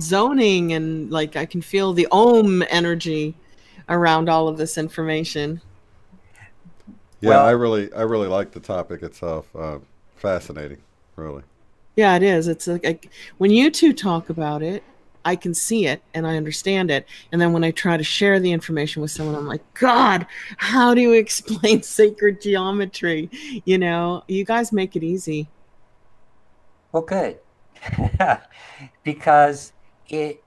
[SPEAKER 3] zoning, and like I can feel the Om energy around all of this information.
[SPEAKER 2] Yeah,
[SPEAKER 4] Well,
[SPEAKER 2] I really like the topic itself. Fascinating, really.
[SPEAKER 3] Yeah, it is. It's like when you two talk about it, I can see it and I understand it. And then when I try to share the information with someone, I'm like, God, how do you explain sacred geometry? You know, you guys make it easy.
[SPEAKER 4] well, good. Because it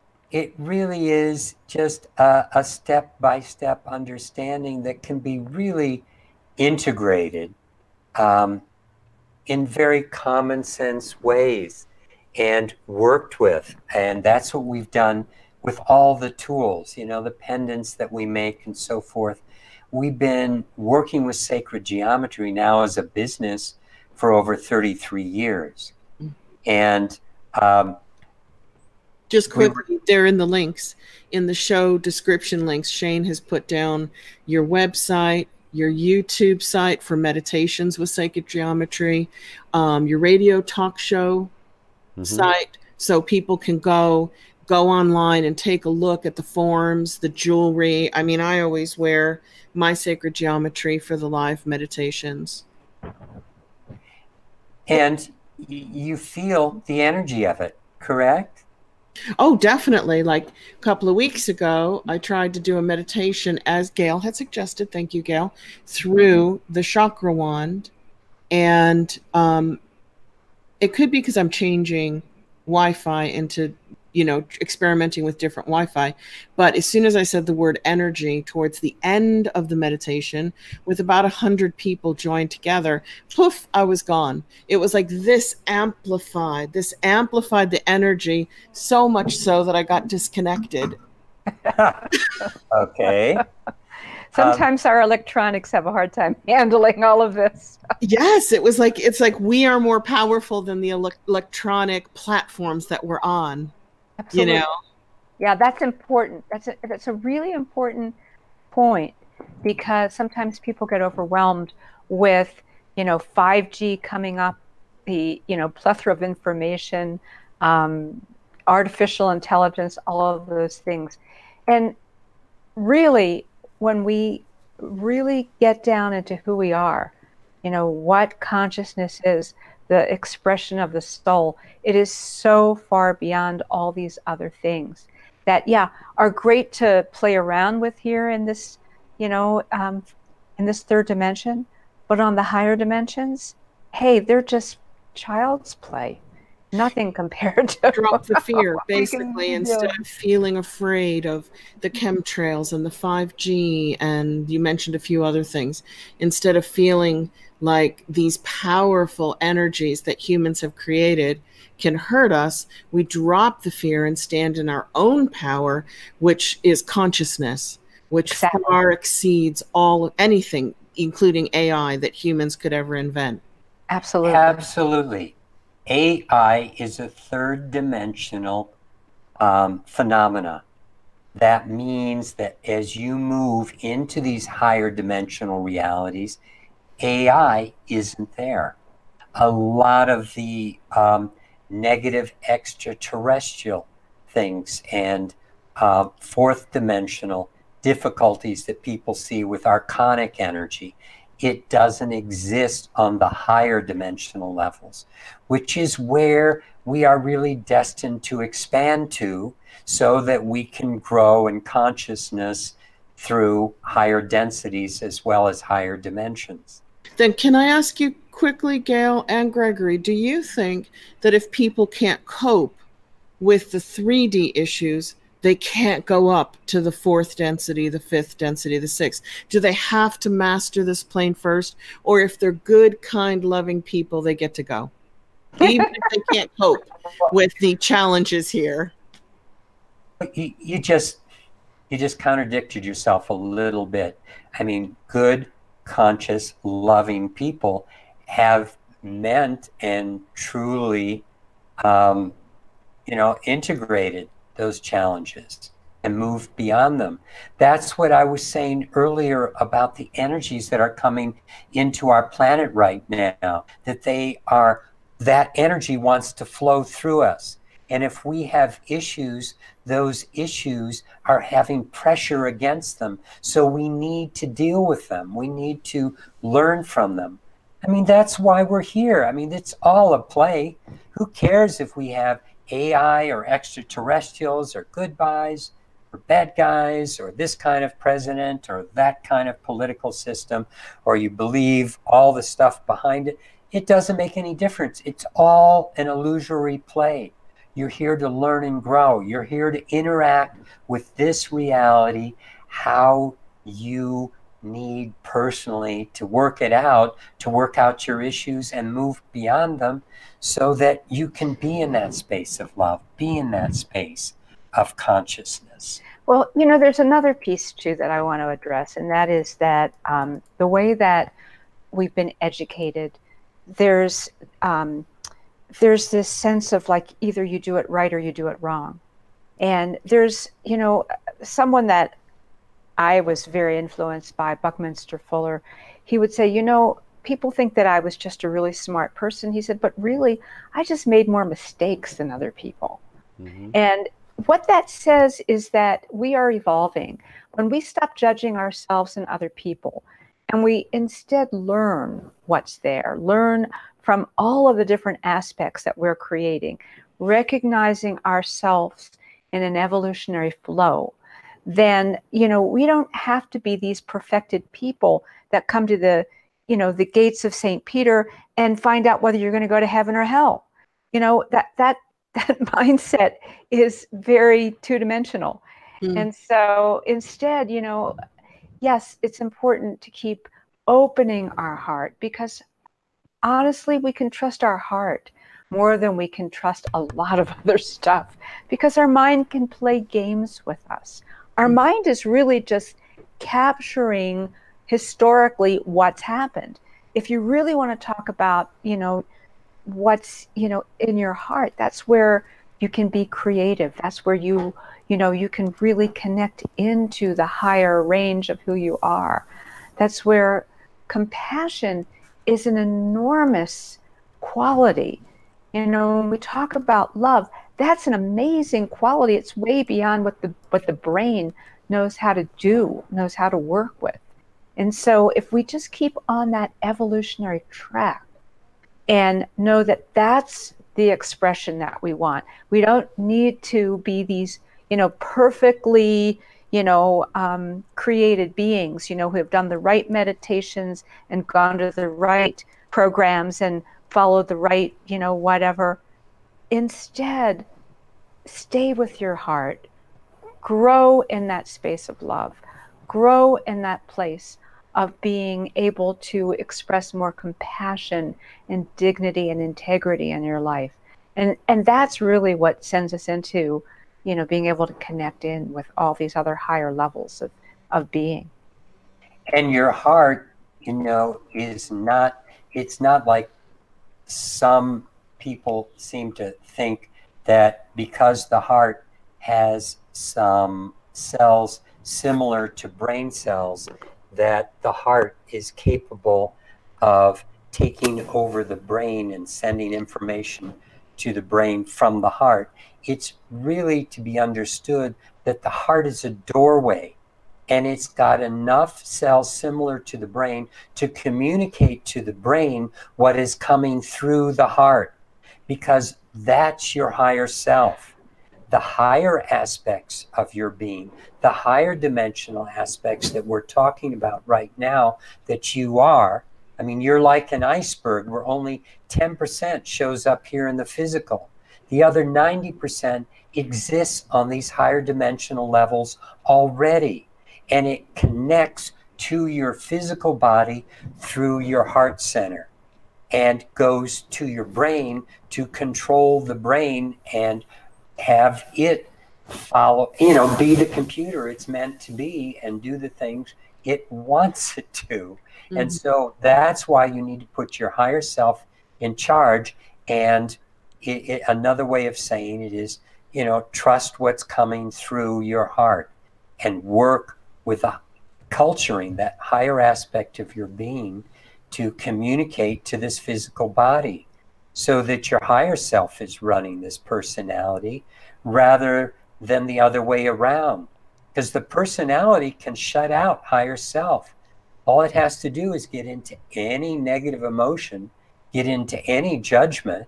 [SPEAKER 4] really is just a step-by-step understanding that can be really integrated in very common sense ways and worked with. And that's what we've done with all the tools, you know, the pendants that we make and so forth. We've been working with sacred geometry now as a business for over 33 years. And
[SPEAKER 3] just quickly, they're in the links, in the show description links. Shane has put down your website, your YouTube site for meditations with sacred geometry, your radio talk show site, so people can go online and take a look at the forms, the jewelry. I mean, I always wear my sacred geometry for the live meditations.
[SPEAKER 4] And you feel the energy of it. correct?
[SPEAKER 3] Oh, definitely. Like a couple of weeks ago, I tried to do a meditation as Gail had suggested. Thank you, Gail, through the chakra wand. And it could be because I'm changing Wi-Fi into, experimenting with different Wi-Fi. But as soon as I said the word energy towards the end of the meditation, with about 100 people joined together, poof, I was gone. It was like this amplified the energy so much so that I got disconnected.
[SPEAKER 4] Okay.
[SPEAKER 1] Sometimes our electronics have a hard time handling all of this.
[SPEAKER 3] Yes, it's like we are more powerful than the electronic platforms that we're on.
[SPEAKER 1] Absolutely. Yeah, that's important. That's a really important point, because sometimes people get overwhelmed with 5G coming up, the plethora of information, artificial intelligence, all of those things. And really, when we really get down into who we are, what consciousness is, the expression of the soul, it is so far beyond all these other things that, are great to play around with here in this, in this third dimension. But on the higher dimensions, hey, they're just child's play. Nothing compared to
[SPEAKER 3] drop the fear, basically, instead of feeling afraid of the chemtrails and the 5G, and you mentioned a few other things. Instead of feeling like these powerful energies that humans have created can hurt us, we drop the fear and stand in our own power, which is consciousness, which far exceeds anything, including AI, that humans could ever invent.
[SPEAKER 1] Absolutely.
[SPEAKER 4] Absolutely. AI is a third dimensional phenomena. That means that as you move into these higher dimensional realities, AI isn't there. A lot of the negative extraterrestrial things and fourth dimensional difficulties that people see with archonic energy, it doesn't exist on the higher dimensional levels, which is where we are really destined to expand to, so that we can grow in consciousness through higher densities as well as higher dimensions.
[SPEAKER 3] Then can I ask you quickly, Gail and Gregory, do you think that if people can't cope with the 3D issues, they can't go up to the fourth density, the fifth density, the sixth? Do they have to master this plane first? Or if they're good, kind, loving people, they get to go? Even if they can't cope with the challenges here.
[SPEAKER 4] You just contradicted yourself a little bit. I mean, good, conscious, loving people have meant and truly, integrated those challenges and moved beyond them. That's what I was saying earlier about the energies that are coming into our planet right now, that energy wants to flow through us. And if we have issues, those issues are having pressure against them. So we need to deal with them. We need to learn from them. I mean, that's why we're here. I mean, it's all a play. Who cares if we have AI or extraterrestrials or good guys or bad guys or this kind of president or that kind of political system, or you believe all the stuff behind it? It doesn't make any difference. It's all an illusory play. You're here to learn and grow. You're here to interact with this reality, how you need personally to work it out, to work out your issues and move beyond them, so that you can be in that space of love, be in that space of consciousness.
[SPEAKER 1] Well, there's another piece too that I want to address, and that is that the way that we've been educated, there's this sense of like, either you do it right or you do it wrong. And there's, someone that I was very influenced by, Buckminster Fuller, he would say, people think that I was just a really smart person. He said, but really, I just made more mistakes than other people. Mm-hmm. And what that says is that we are evolving. When we stop judging ourselves and other people, and we instead learn what's there, learn from all of the different aspects that we're creating, recognizing ourselves in an evolutionary flow, then, you know, we don't have to be these perfected people that come to the, you know, the gates of St. Peter and find out whether you're going to go to heaven or hell. You know, that mindset is very two-dimensional. And so instead, you know, yes, it's important to keep opening our heart, because honestly, we can trust our heart more than we can trust a lot of other stuff, because our mind can play games with us. Our mind is really just capturing historically what's happened. If you really want to talk about, you know, what's, you know, in your heart, that's where you can be creative. That's where you know, you can really connect into the higher range of who you are. That's where compassion is an enormous quality. You know, when we talk about love, that's an amazing quality. It's way beyond what the brain knows how to do, knows how to work with. And so if we just keep on that evolutionary track and know that that's the expression that we want, we don't need to be these, you know, perfectly, you know, created beings, you know, who have done the right meditations and gone to the right programs and followed the right, you know, whatever. Instead, stay with your heart, grow in that space of love, grow in that place of being able to express more compassion and dignity and integrity in your life. And that's really what sends us into, you know, being able to connect in with all these other higher levels of being.
[SPEAKER 4] And your heart, you know, is not, it's not like some people seem to think that because the heart has some cells similar to brain cells, that the heart is capable of taking over the brain and sending information to the brain from the heart. It's really to be understood that the heart is a doorway, and it's got enough cells similar to the brain to communicate to the brain what is coming through the heart, because that's your higher self. The higher aspects of your being, the higher dimensional aspects that we're talking about right now that you are, I mean, you're like an iceberg where only 10% shows up here in the physical. The other 90% exists on these higher dimensional levels already, and it connects to your physical body through your heart center and goes to your brain to control the brain and have it follow, you know, be the computer it's meant to be and do the things it wants it to. Mm-hmm. And so that's why you need to put your higher self in charge. And another way of saying it is, you know, trust what's coming through your heart and work with culturing that higher aspect of your being to communicate to this physical body, so that your higher self is running this personality rather than the other way around. Because the personality can shut out higher self. All it has to do is get into any negative emotion, get into any judgment,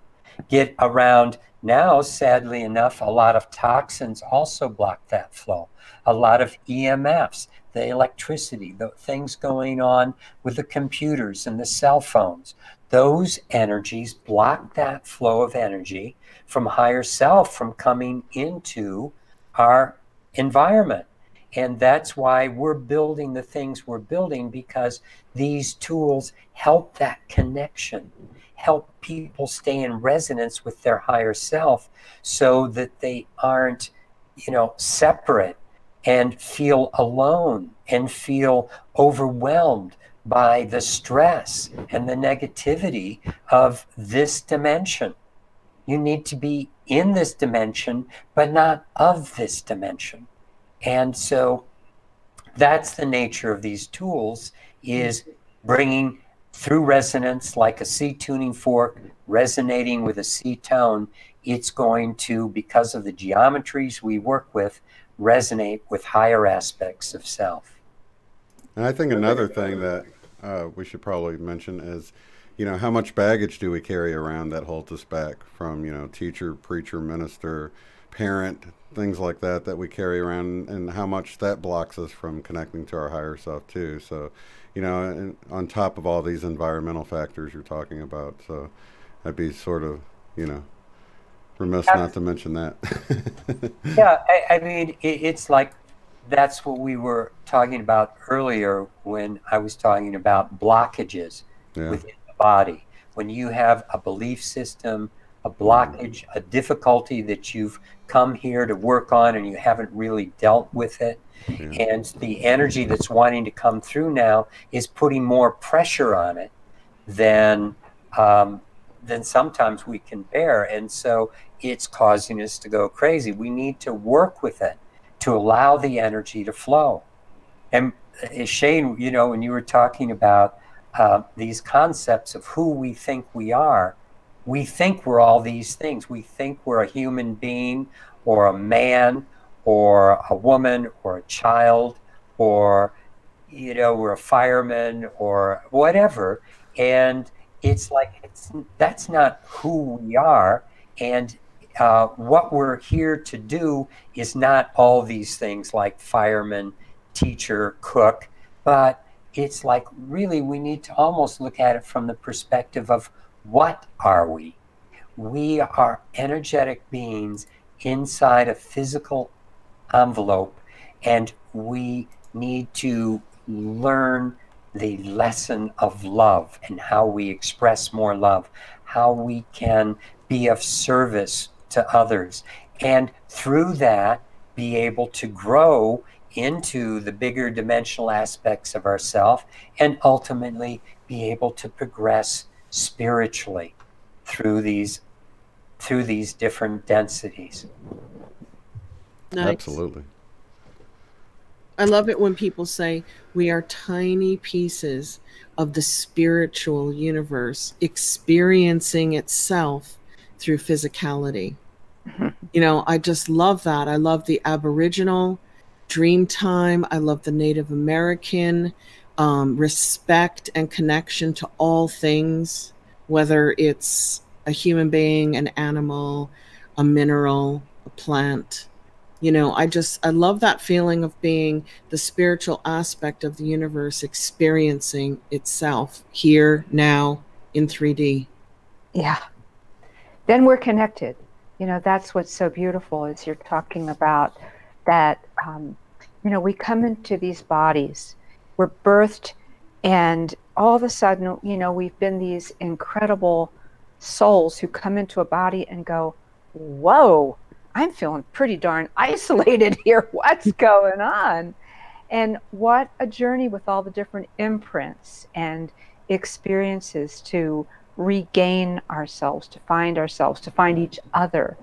[SPEAKER 4] get around. Now, sadly enough, a lot of toxins also block that flow. A lot of EMFs, the electricity, the things going on with the computers and the cell phones, those energies block that flow of energy from higher self from coming into our environment. And that's why we're building the things we're building, because these tools help that connection, help people stay in resonance with their higher self so that they aren't, you know, separate and feel alone and feel overwhelmed by the stress and the negativity of this dimension. You need to be in this dimension, but not of this dimension. And so that's the nature of these tools, is bringing through resonance, like a C tuning fork resonating with a C tone. It's going to, because of the geometries we work with, resonate with higher aspects of self.
[SPEAKER 2] And I think another thing that we should probably mention is, you know, how much baggage do we carry around that holds us back from, you know, teacher, preacher, minister, parent, things like that that we carry around, and how much that blocks us from connecting to our higher self too. So, you know, and on top of all these environmental factors you're talking about. So I'd be sort of, you know, remiss not to mention that.
[SPEAKER 4] Yeah, I mean, it's like that's what we were talking about earlier when I was talking about blockages within the body. When you have a belief system, a blockage, a difficulty that you've come here to work on and you haven't really dealt with it, and the energy that's wanting to come through now is putting more pressure on it than sometimes we can bear. And so it's causing us to go crazy. We need to work with it to allow the energy to flow. And Shane, you know, when you were talking about these concepts of who we think we think we're all these things. We think we're a human being or a man or a woman or a child, or, you know, we're a fireman or whatever. And it's like, that's not who we are. And what we're here to do is not all these things like fireman, teacher, cook, but it's like really we need to almost look at it from the perspective of what are we? We are energetic beings inside a physical envelope, and we need to learn the lesson of love and how we express more love, how we can be of service to others, and through that be able to grow into the bigger dimensional aspects of ourself, and ultimately be able to progress spiritually through these different densities.
[SPEAKER 3] Nice.
[SPEAKER 2] Absolutely.
[SPEAKER 3] I love it when people say we are tiny pieces of the spiritual universe experiencing itself through physicality. You know, I just love that. I love the Aboriginal dream time. I love the Native American respect and connection to all things, whether it's a human being, an animal, a mineral, a plant. You know, I love that feeling of being the spiritual aspect of the universe experiencing itself here, now, in 3D.
[SPEAKER 1] Yeah. Then we're connected. You know, that's what's so beautiful is you're talking about that, you know, we come into these bodies, we're birthed, and all of a sudden, you know, we've been these incredible souls who come into a body and go, whoa, I'm feeling pretty darn isolated here. What's going on? And what a journey with all the different imprints and experiences to regain ourselves, to find each other,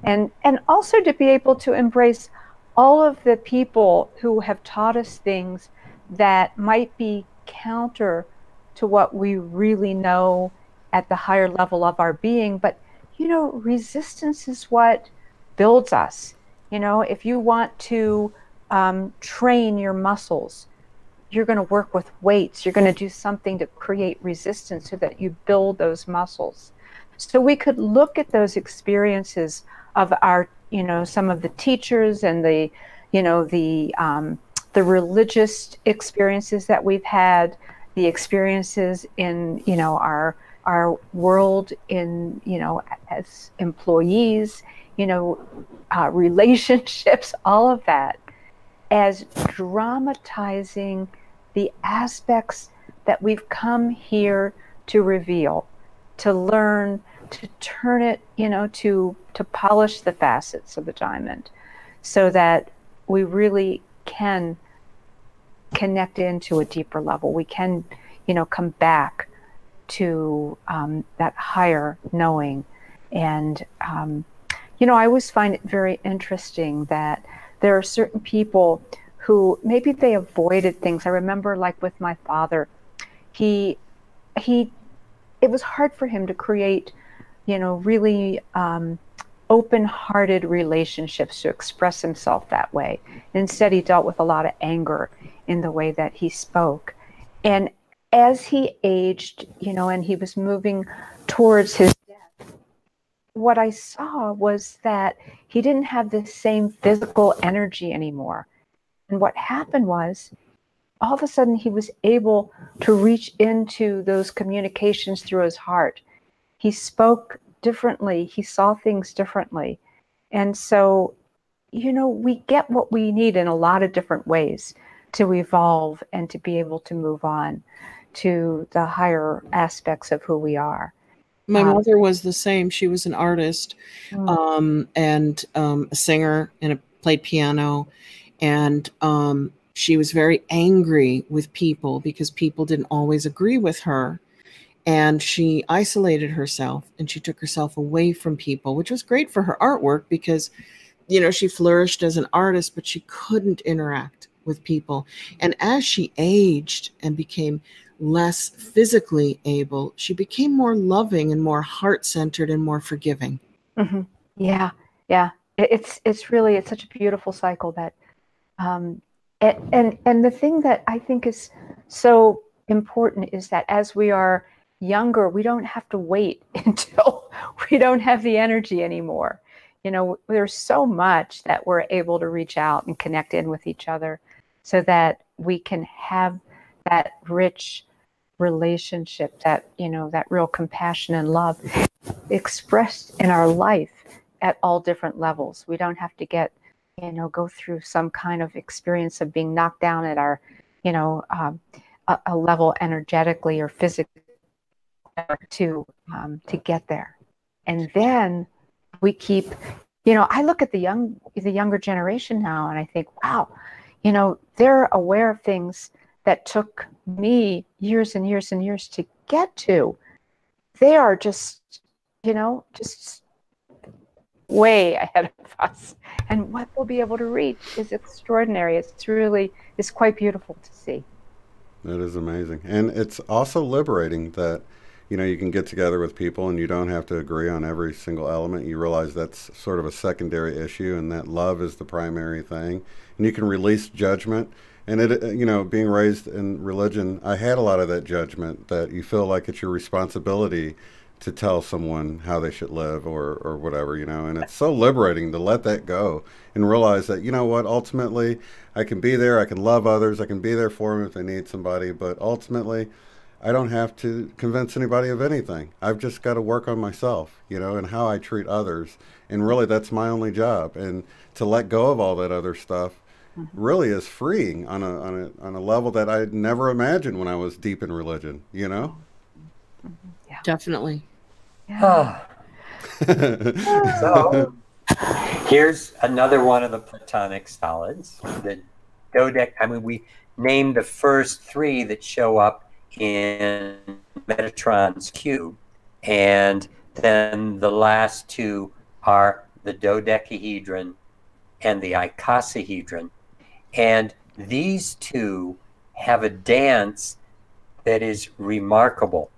[SPEAKER 1] and also to be able to embrace all of the people who have taught us things that might be counter to what we really know at the higher level of our being. But, you know, resistance is what builds us. You know, if you want to train your muscles, you're going to work with weights. You're going to do something to create resistance so that you build those muscles. So we could look at those experiences of our, you know, some of the teachers and the, you know, the religious experiences that we've had, the experiences in, you know, our world in, you know, as employees, you know, relationships, all of that, as dramatizing the aspects that we've come here to reveal, to learn, to turn it, you know, to polish the facets of the diamond so that we really can connect into a deeper level. We can, you know, come back to that higher knowing. And, you know, I always find it very interesting that there are certain people who maybe they avoided things. I remember, like with my father, it was hard for him to create, you know, really open-hearted relationships, to express himself that way. Instead, he dealt with a lot of anger in the way that he spoke. And as he aged, and he was moving towards his death, what I saw was that he didn't have the same physical energy anymore. And what happened was, all of a sudden, he was able to reach into those communications through his heart. He spoke differently. He saw things differently. And so, we get what we need in a lot of different ways to evolve and to be able to move on to the higher aspects of who we are.
[SPEAKER 3] My mother was the same. She was an artist and a singer and played piano. And she was very angry with people because people didn't always agree with her. And she isolated herself and she took herself away from people, which was great for her artwork because, she flourished as an artist, but she couldn't interact with people. And as she aged and became less physically able, she became more loving and more heart-centered and more forgiving.
[SPEAKER 1] Mm-hmm. Yeah. It's such a beautiful cycle that, and the thing that I think is so important is that as we are younger, we don't have to wait until we don't have the energy anymore. There's so much that we're able to reach out and connect in with each other so that we can have that rich relationship, that, that real compassion and love expressed in our life at all different levels. We don't have to go through some kind of experience of being knocked down at our, a level energetically or physically to get there. And then we keep, I look at the younger generation now and I think, wow, they're aware of things that took me years and years and years to get to. They are just way ahead of us. And what they'll be able to reach is extraordinary. It's quite beautiful to see.
[SPEAKER 2] It is amazing. And it's also liberating that, you can get together with people and you don't have to agree on every single element. You realize that's sort of a secondary issue and that love is the primary thing. And you can release judgment. And being raised in religion, I had a lot of that judgment that you feel like it's your responsibility to tell someone how they should live or whatever, and it's so liberating to let that go and realize that, ultimately I can be there, I can love others, I can be there for them if they need somebody, but ultimately I don't have to convince anybody of anything. I've just got to work on myself, and how I treat others. And really that's my only job. And to let go of all that other stuff really is freeing on a level that I never imagined when I was deep in religion,
[SPEAKER 1] Yeah.
[SPEAKER 3] Definitely.
[SPEAKER 1] Yeah.
[SPEAKER 4] So here's another one of the platonic solids, the dodec. We named the first three that show up in Metatrons Cube, and then the last two are the dodecahedron and the icosahedron. And these two have a dance that is remarkable.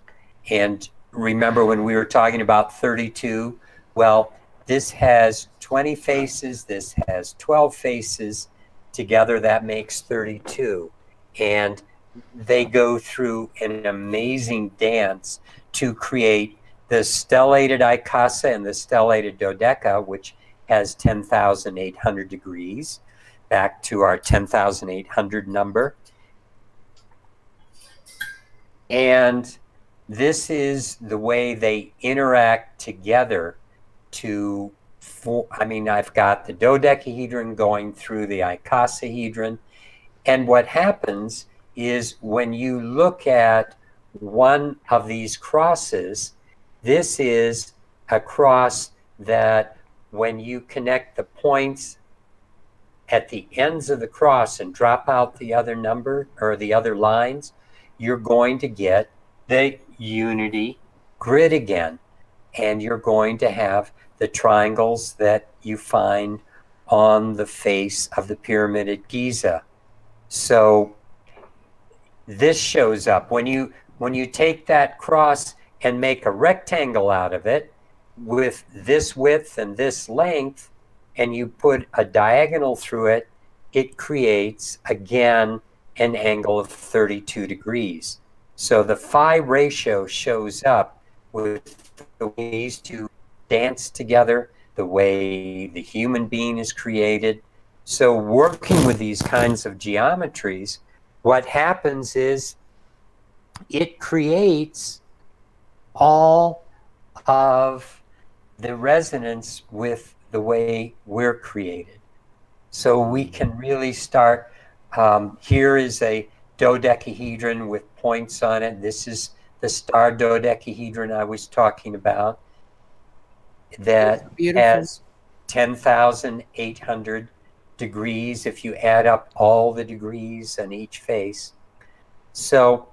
[SPEAKER 4] And remember when we were talking about 32? Well, this has 20 faces, this has 12 faces. Together that makes 32. And they go through an amazing dance to create the stellated icosa and the stellated dodeca, which has 10,800 degrees, back to our 10,800 number. And this is the way they interact together to I've got the dodecahedron going through the icosahedron. And what happens is when you look at one of these crosses, this is a cross that when you connect the points at the ends of the cross and drop out the other number or the other lines, you're going to get the unity grid again. And you're going to have the triangles that you find on the face of the pyramid at Giza. So this shows up when you take that cross and make a rectangle out of it with this width and this length, and you put a diagonal through it, it creates again an angle of 32 degrees. So the phi ratio shows up with the way these two dance together, the way the human being is created. So working with these kinds of geometries, what happens is it creates all of the resonance with the way we're created. So we can really start, here is a dodecahedron with points on it. This is the star dodecahedron I was talking about that has 10,800 degrees if you add up all the degrees on each face. So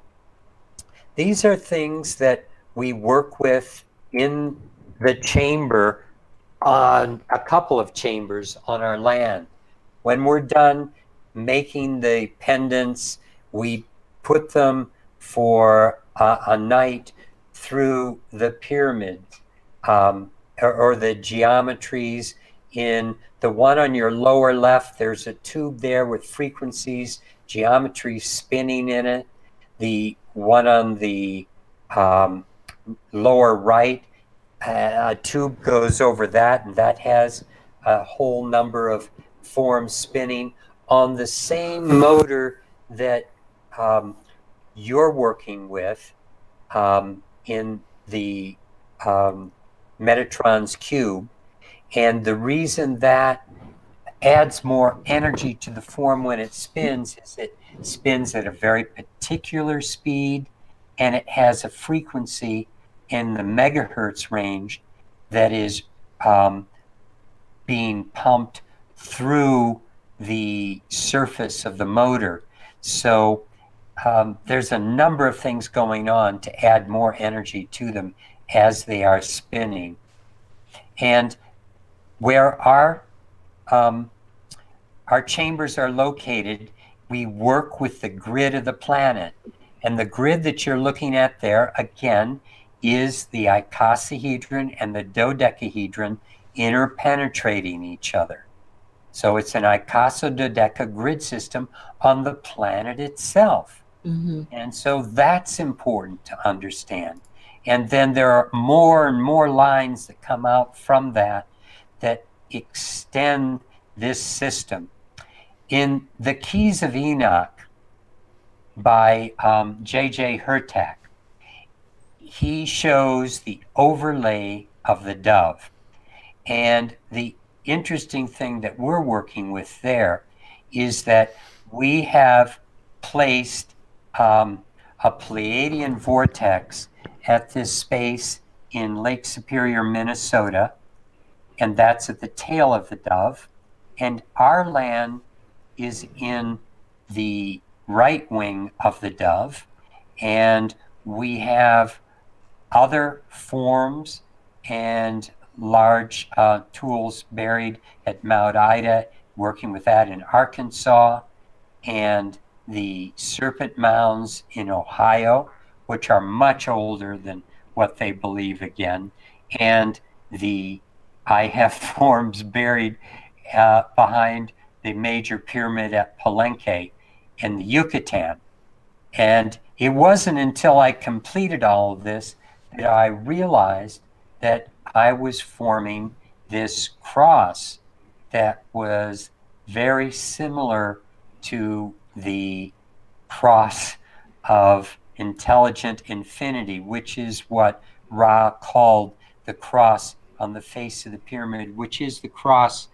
[SPEAKER 4] these are things that we work with in the chamber, on a couple of chambers on our land. When we're done making the pendants, we put them for a night through the pyramid, or the geometries. In the one on your lower left, there's a tube there with frequencies, geometry spinning in it. The one on the lower right, a tube goes over that, and that has a whole number of forms spinning on the same motor that you're working with in the Metatrons Cube. And the reason that adds more energy to the form when it spins is it spins at a very particular speed, and it has a frequency in the megahertz range that is being pumped through the surface of the motor. So there's a number of things going on to add more energy to them as they are spinning. And where our chambers are located, we work with the grid of the planet. And the grid that you're looking at there, again, is the icosahedron and the dodecahedron interpenetrating each other. So it's an icosadodeca grid system on the planet itself. Mm-hmm. And so that's important to understand. And then there are more and more lines that come out from that that extend this system. In the Keys of Enoch by J.J. Hurtak, he shows the overlay of the dove. And the interesting thing that we're working with there is that we have placed a Pleiadian vortex at this space in Lake Superior, Minnesota, and that's at the tail of the dove. And our land is in the right wing of the dove, and we have other forms and large tools buried at Mount Ida, working with that in Arkansas, and the serpent mounds in Ohio, which are much older than what they believe again, and I have forms buried behind the major pyramid at Palenque in the Yucatan. And it wasn't until I completed all of this that I realized that I was forming this cross that was very similar to the cross of intelligent infinity, which is what Ra called the cross on the face of the pyramid, which is the cross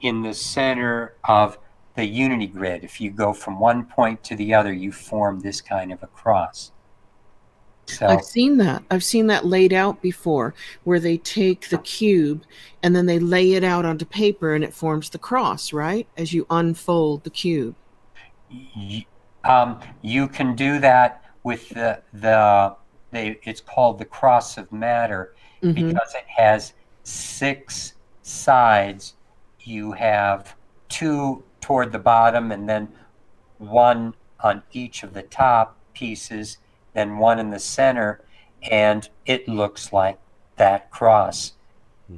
[SPEAKER 4] in the center of the unity grid. If you go from one point to the other, you form this kind of a cross. So
[SPEAKER 3] I've seen that laid out before, where they take the cube and then they lay it out onto paper and it forms the cross, right? As you unfold the cube.
[SPEAKER 4] You can do that with it's called the cross of matter, mm-hmm. because it has 6 sides. You have 2 toward the bottom and then 1 on each of the top pieces, then 1 in the center, and it looks like that cross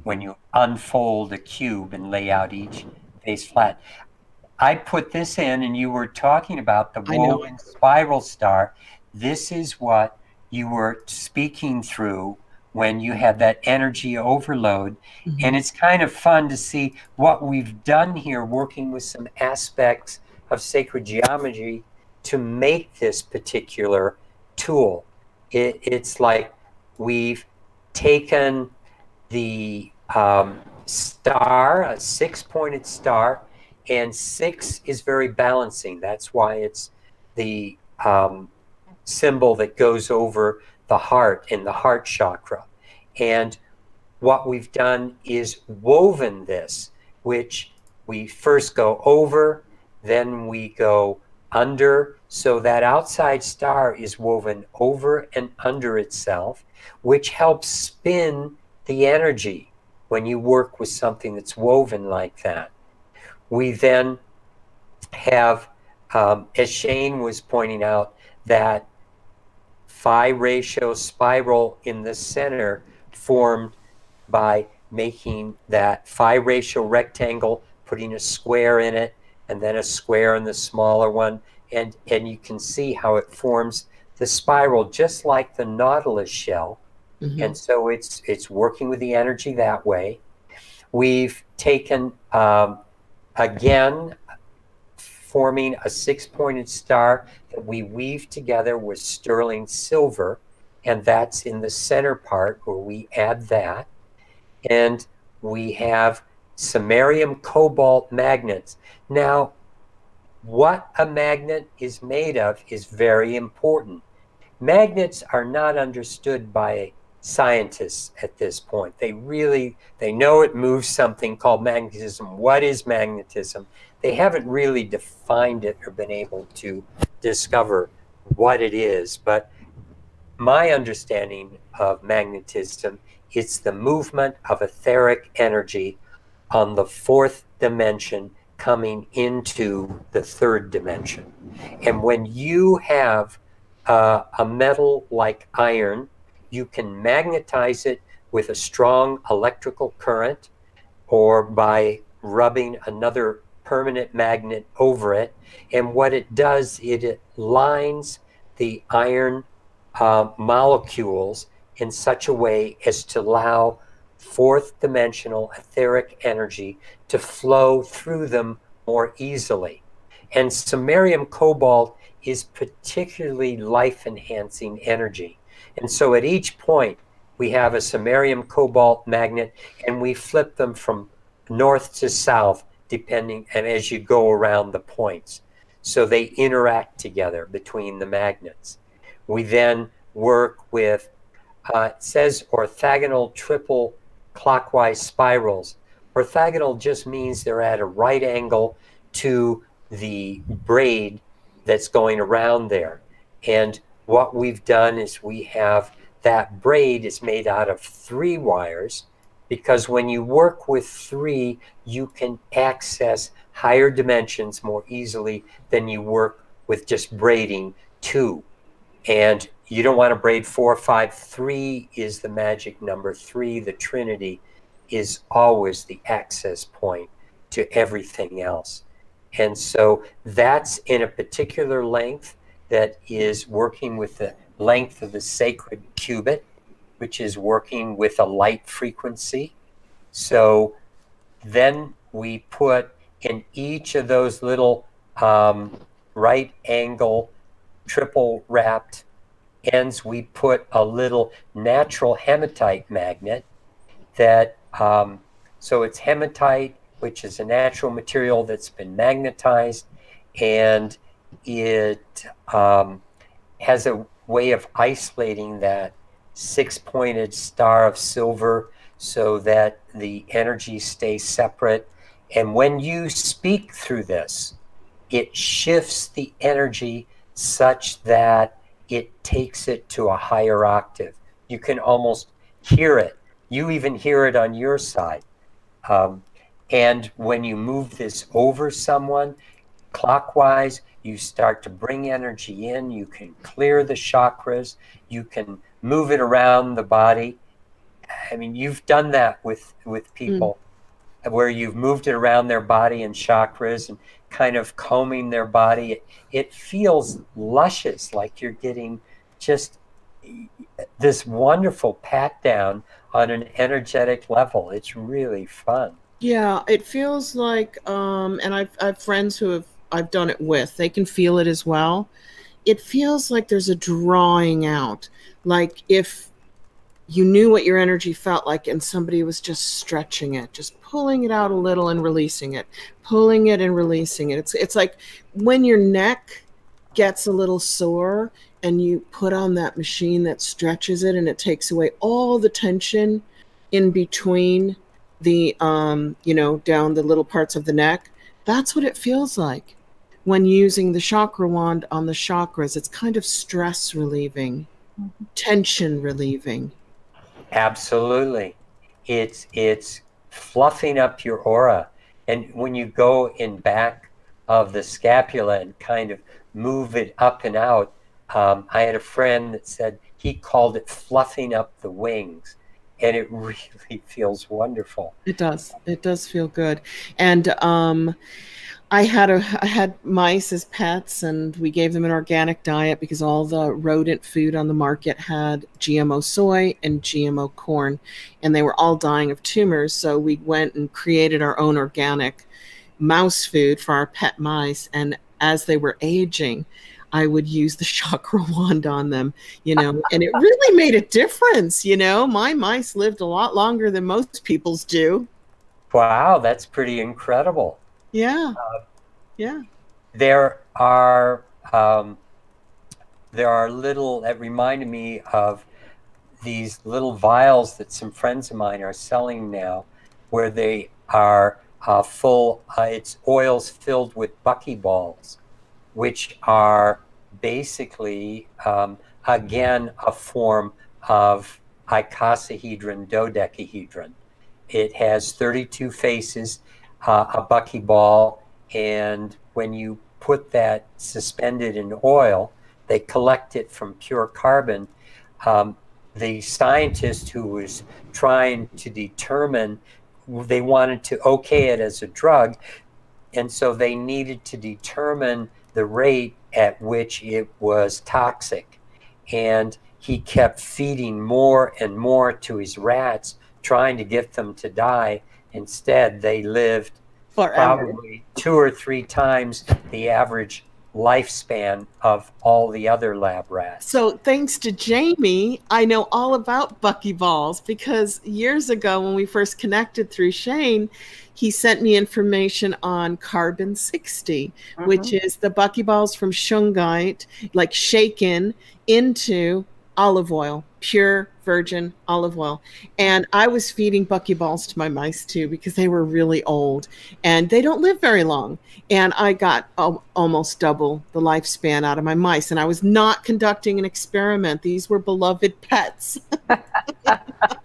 [SPEAKER 4] when you unfold a cube and lay out each face flat. I put this in, and you were talking about the woven spiral star. this is what you were speaking through when you had that energy overload.
[SPEAKER 3] Mm-hmm.
[SPEAKER 4] And it's kind of fun to see what we've done here, working with some aspects of sacred geometry to make this particular tool. It's like we've taken the star, a 6-pointed star, and 6 is very balancing. That's why it's the symbol that goes over the heart in the heart chakra. And what we've done is woven this, which we first go over, then we go under. So that outside star is woven over and under itself, which helps spin the energy when you work with something that's woven like that. We then have, as Shane was pointing out, that phi ratio spiral in the center formed by making that phi ratio rectangle, putting a square in it, and then a square in the smaller one. And you can see how it forms the spiral just like the Nautilus shell. Mm-hmm. And so it's working with the energy that way. We've taken, again, forming a 6-pointed star that we weave together with sterling silver, and that's in the center part where we add that. And we have samarium cobalt magnets. Now, what a magnet is made of is very important. Magnets are not understood by scientists at this point. They know it moves something called magnetism. What is magnetism? They haven't really defined it or been able to discover what it is. But my understanding of magnetism, it's the movement of etheric energy on the 4th dimension coming into the 3rd dimension. And when you have a metal like iron, you can magnetize it with a strong electrical current or by rubbing another permanent magnet over it. And what it does, it lines the iron molecules in such a way as to allow 4th dimensional etheric energy to flow through them more easily. And samarium cobalt is particularly life-enhancing energy. And so at each point, we have a samarium cobalt magnet, and we flip them from north to south, depending, and as you go around the points. So they interact together between the magnets. We then work with, it says orthogonal triple clockwise spirals. Orthogonal just means they're at a right angle to the braid that's going around there. And what we've done is we have that braid is made out of 3 wires, because when you work with 3, you can access higher dimensions more easily than you work with just braiding 2. And you don't want to braid 4, 5. 3 is the magic number. 3, the Trinity, is always the access point to everything else. And so that's in a particular length that is working with the length of the sacred cubit, which is working with a light frequency. So then we put in each of those little right angle triple wrapped ends, we put a little natural hematite magnet that, so it's hematite, which is a natural material that's been magnetized, and it has a way of isolating that 6-pointed star of silver so that the energy stays separate. And when you speak through this, it shifts the energy such that it takes it to a higher octave. You can almost hear it. You even hear it on your side. And when you move this over someone clockwise, you start to bring energy in. You can clear the chakras. You can move it around the body. I mean, you've done that with people. where you've moved it around their body and chakras and kind of combing their body. It feels luscious, like you're getting just this wonderful pat down on an energetic level. It's really fun.
[SPEAKER 3] Yeah, it feels like, and I've friends who I've done it with. They can feel it as well. It feels like there's a drawing out, like if you knew what your energy felt like and somebody was just stretching it, just pulling it out a little and releasing it, pulling it and releasing it. It's like when your neck gets a little sore and you put on that machine that stretches it and it takes away all the tension in between the, you know, down the little parts of the neck. That's what it feels like when using the chakra wand on the chakras. It's kind of stress relieving, tension relieving.
[SPEAKER 4] Absolutely. It's fluffing up your aura. And when you go in back of the scapula and kind of move it up and out, I had a friend that said he called it fluffing up the wings. And it really feels wonderful.
[SPEAKER 3] It does. It does feel good. And I had mice as pets, and we gave them an organic diet because all the rodent food on the market had GMO soy and GMO corn, and they were all dying of tumors. So we went and created our own organic mouse food for our pet mice. And as they were aging, I would use the chakra wand on them, you know, and it really made a difference. You know, my mice lived a lot longer than most people's do.
[SPEAKER 4] Wow, that's pretty incredible.
[SPEAKER 3] Yeah. Yeah.
[SPEAKER 4] There are little, that reminded me of these little vials that some friends of mine are selling now, where they are full, it's oils filled with buckyballs, which are basically, again, a form of icosahedron dodecahedron. It has 32 faces, a buckyball, and when you put that suspended in oil, they collect it from pure carbon. The scientist who was trying to determine, they wanted to okay it as a drug, and so they needed to determine the rate at which it was toxic. And he kept feeding more and more to his rats, trying to get them to die. Instead, they lived forever. Probably 2 or 3 times the average lifespan of all the other lab rats.
[SPEAKER 3] So thanks to Jamie, I know all about buckyballs, because years ago when we first connected through Shane, he sent me information on carbon 60, which is the buckyballs from shungite, like shaken into olive oil, pure virgin olive oil. And I was feeding buckyballs to my mice too, because they were really old and they don't live very long. And I got almost double the lifespan out of my mice. And I was not conducting an experiment. These were beloved pets.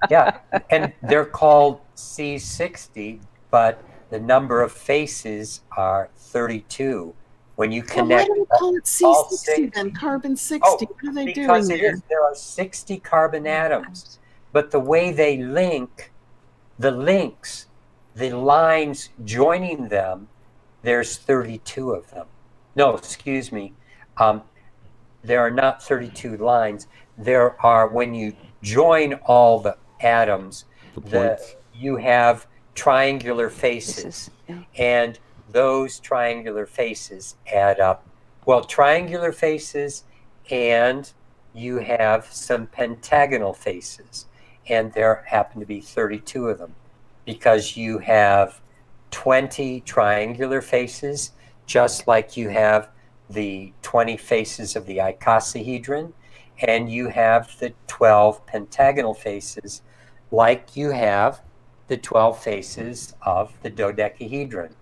[SPEAKER 4] Yeah, and they're called C60, but the number of faces are 32. When you connect,
[SPEAKER 3] why do we call it C60 then? Carbon 60. What are they doing?
[SPEAKER 4] Because there are 60 carbon atoms, but the way they link, the links, the lines joining them, there's 32 of them. No, excuse me. There are not 32 lines. There are, when you join all the atoms, you have triangular faces, and those triangular faces add up. Well, triangular faces, and you have some pentagonal faces, and there happen to be 32 of them, because you have 20 triangular faces, just like you have the 20 faces of the icosahedron, and you have the 12 pentagonal faces, like you have the 12 faces of the dodecahedron.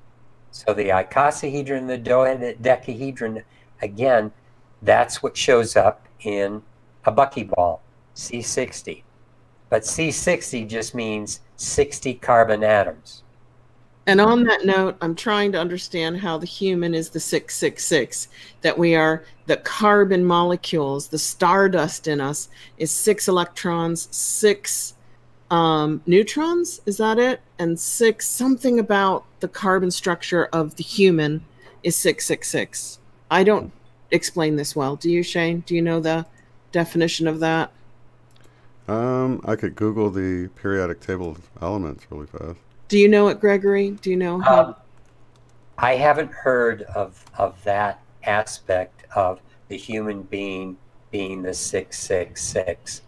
[SPEAKER 4] So the icosahedron and the dodecahedron, again, that's what shows up in a buckyball, C60. But C60 just means 60 carbon atoms.
[SPEAKER 3] And on that note, I'm trying to understand how the human is the 666, that we are the carbon molecules, the stardust in us is 6 electrons, 6 neutrons. Is that it? And 6, something about the carbon structure of the human is 666. I don't explain this well. Do you, Shane? Do you know the definition of that?
[SPEAKER 2] I could Google the periodic table of elements really fast.
[SPEAKER 3] Do you know it, Gregory? Do you know how?
[SPEAKER 4] I haven't heard of that aspect of the human being being the 666.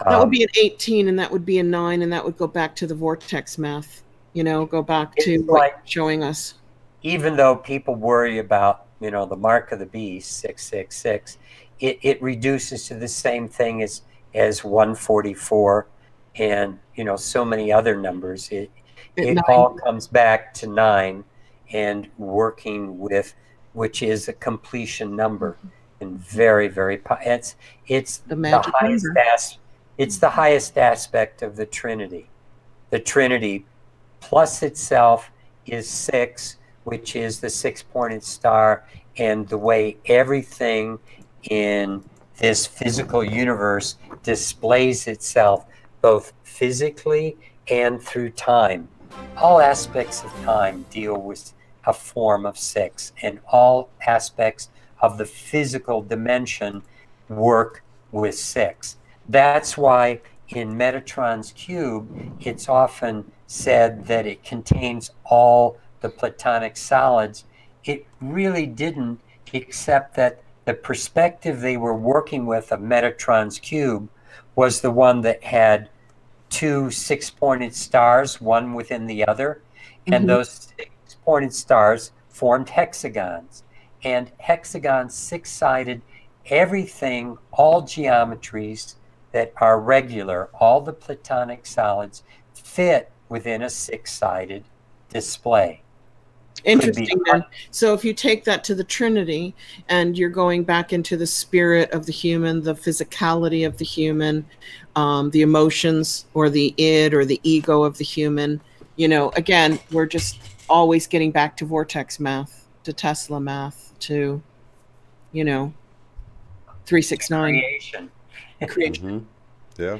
[SPEAKER 3] That would be an 18, and that would be a 9, and that would go back to the vortex math. You know, go back to what you're showing us.
[SPEAKER 4] Even though people worry about, you know, the mark of the beast, 666, it reduces to the same thing as 144 and, you know, so many other numbers. It all comes back to 9 and working with, which is a completion number, and very, very, it's the highest it's the highest aspect of the Trinity. The Trinity plus itself is 6, which is the 6-pointed star, and the way everything in this physical universe displays itself both physically and through time. All aspects of time deal with a form of 6, and all aspects of the physical dimension work with 6. That's why in Metatrons Cube, it's often said that it contains all the platonic solids. It really didn't, except that the perspective they were working with of Metatrons Cube was the one that had 2 6-pointed stars, one within the other, and those 6-pointed stars formed hexagons. And hexagons, 6-sided, everything, all geometries that are regular, all the platonic solids fit within a 6-sided display.
[SPEAKER 3] Interesting. Then. So if you take that to the Trinity and you're going back into the spirit of the human, the physicality of the human, the emotions or the id or the ego of the human, you know, again, we're just always getting back to vortex math, to Tesla math, to, you know, 369.
[SPEAKER 4] Creation.
[SPEAKER 3] Creation.
[SPEAKER 2] Yeah.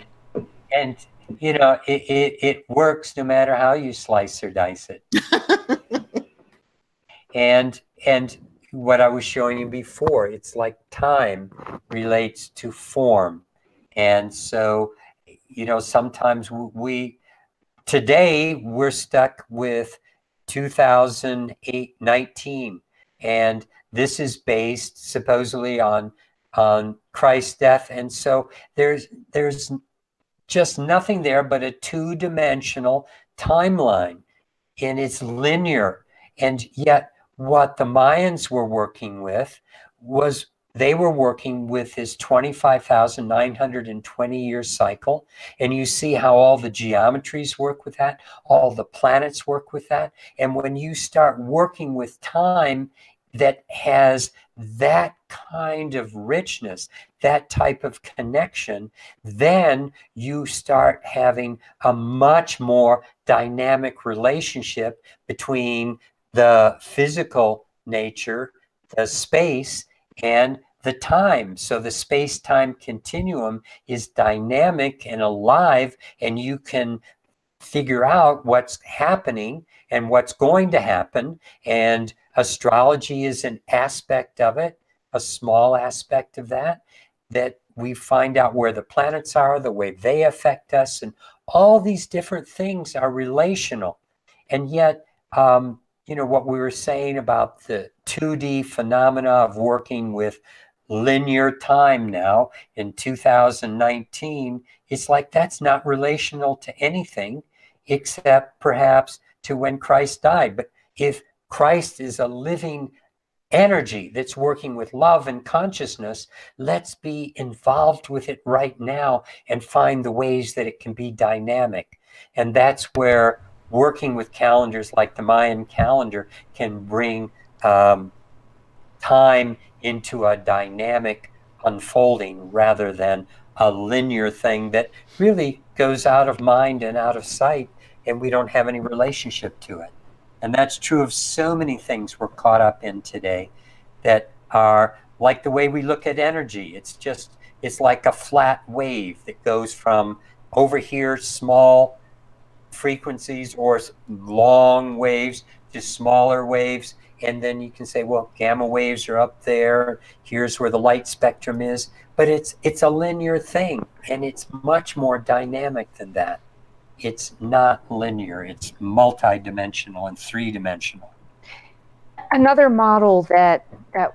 [SPEAKER 4] And, you know, it works no matter how you slice or dice it. And what I was showing you before, it's like time relates to form. And so, you know, sometimes today we're stuck with 2019, and this is based supposedly on Christ's death. And so there's just nothing there but a 2-dimensional timeline, and it's linear. And yet what the Mayans were working with was they were working with this 25,920-year cycle. And you see how all the geometries work with that, all the planets work with that. And when you start working with time that has that kind of richness, that type of connection, then you start having a much more dynamic relationship between the physical nature, the space, and the time. So the space-time continuum is dynamic and alive, and you can figure out what's happening and what's going to happen. And astrology is an aspect of it, a small aspect of that we find out where the planets are, the way they affect us, and all these different things are relational. And yet, you know, what we were saying about the 2D phenomena of working with linear time now in 2019, it's like that's not relational to anything except perhaps to when Christ died. But if Christ is a living energy that's working with love and consciousness, let's be involved with it right now and find the ways that it can be dynamic. And that's where working with calendars like the Mayan calendar can bring time into a dynamic unfolding rather than a linear thing that really goes out of mind and out of sight, and we don't have any relationship to it. And that's true of so many things we're caught up in today that are like the way we look at energy. It's like a flat wave that goes from over here, small frequencies or long waves to smaller waves. And then you can say, well, gamma waves are up there. Here's where the light spectrum is. But it's a linear thing, and it's much more dynamic than that. It's not linear. It's multidimensional and three-dimensional.
[SPEAKER 1] Another model that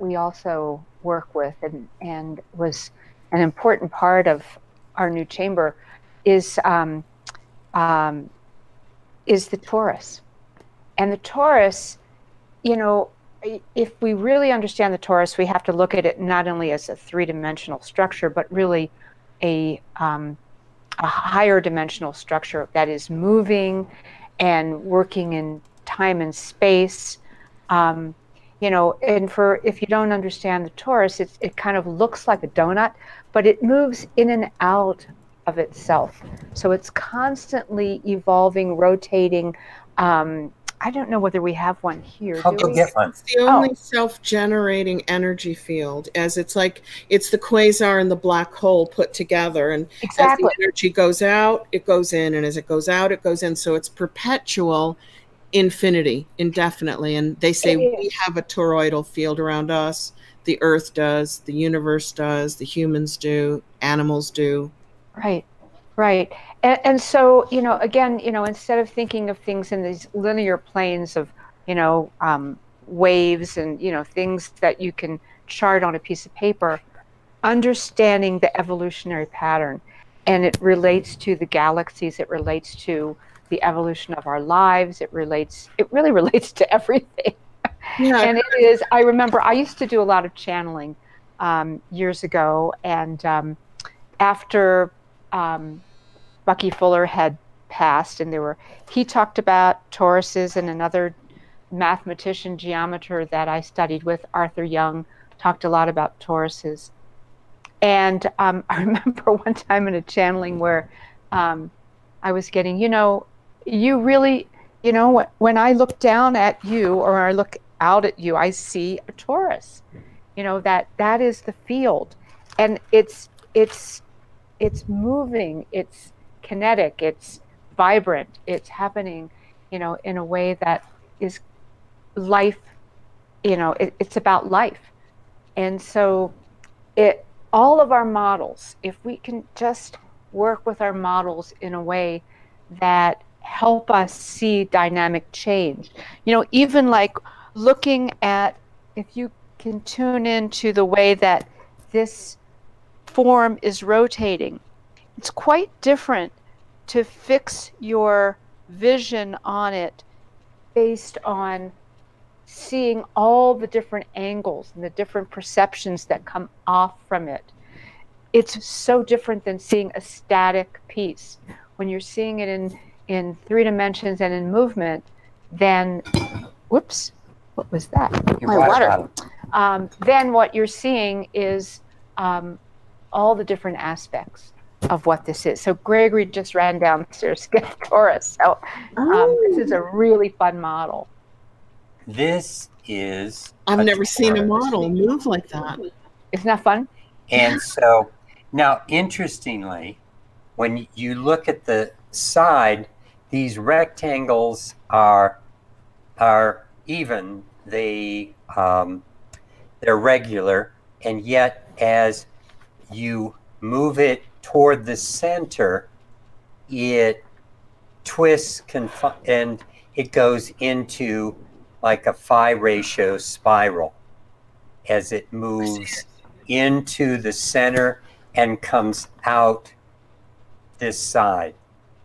[SPEAKER 1] we also work with and was an important part of our new chamber is the torus. And the torus, you know, if we really understand the torus, we have to look at it not only as a three-dimensional structure, but really a higher dimensional structure that is moving and working in time and space. You know, and if you don't understand the torus, it kind of looks like a donut, but it moves in and out of itself. So it's constantly evolving, rotating. I don't know whether we have one here.
[SPEAKER 4] I'll go get one.
[SPEAKER 3] It's the only self-generating energy field, as it's like it's the quasar and the black hole put together, and
[SPEAKER 1] exactly.
[SPEAKER 3] As the energy goes out, it goes in, and as it goes out, it goes in. So it's perpetual infinity, indefinitely. And they say we have a toroidal field around us. The Earth does, the universe does, the humans do, animals do.
[SPEAKER 1] Right, right. And so, you know, again, you know, instead of thinking of things in these linear planes of, you know, waves and, you know, things that you can chart on a piece of paper, understanding the evolutionary pattern. And it relates to the galaxies, it relates to the evolution of our lives, it really relates to everything. Yeah. And it is, I remember I used to do a lot of channeling years ago, and after Bucky Fuller had passed, and he talked about toruses, and another mathematician, geometer that I studied with, Arthur Young, talked a lot about toruses. And I remember one time in a channeling where I was getting, you know, you really, you know, when I look down at you or I look out at you, I see a torus. You know, that is the field, and it's moving, it's kinetic, it's vibrant, it's happening, you know, in a way that is life, you know, it's about life. And so all of our models, if we can just work with our models in a way that help us see dynamic change, you know, even like looking at, if you can tune into the way that this form is rotating, it's quite different to fix your vision on it based on seeing all the different angles and the different perceptions that come off from it. It's so different than seeing a static piece. When you're seeing it in 3 dimensions and in movement, then, whoops, what was that? My water. Then what you're seeing is all the different aspects of what this is. So Gregory just ran downstairs to get a torus. So this is a really fun model.
[SPEAKER 4] This is...
[SPEAKER 3] I've never seen a model move like that.
[SPEAKER 1] Isn't that fun?
[SPEAKER 4] And so, now, interestingly, when you look at the side, these rectangles are even. They're regular, and yet as you move it toward the center, it twists and it goes into like a phi ratio spiral as it moves into the center and comes out this side.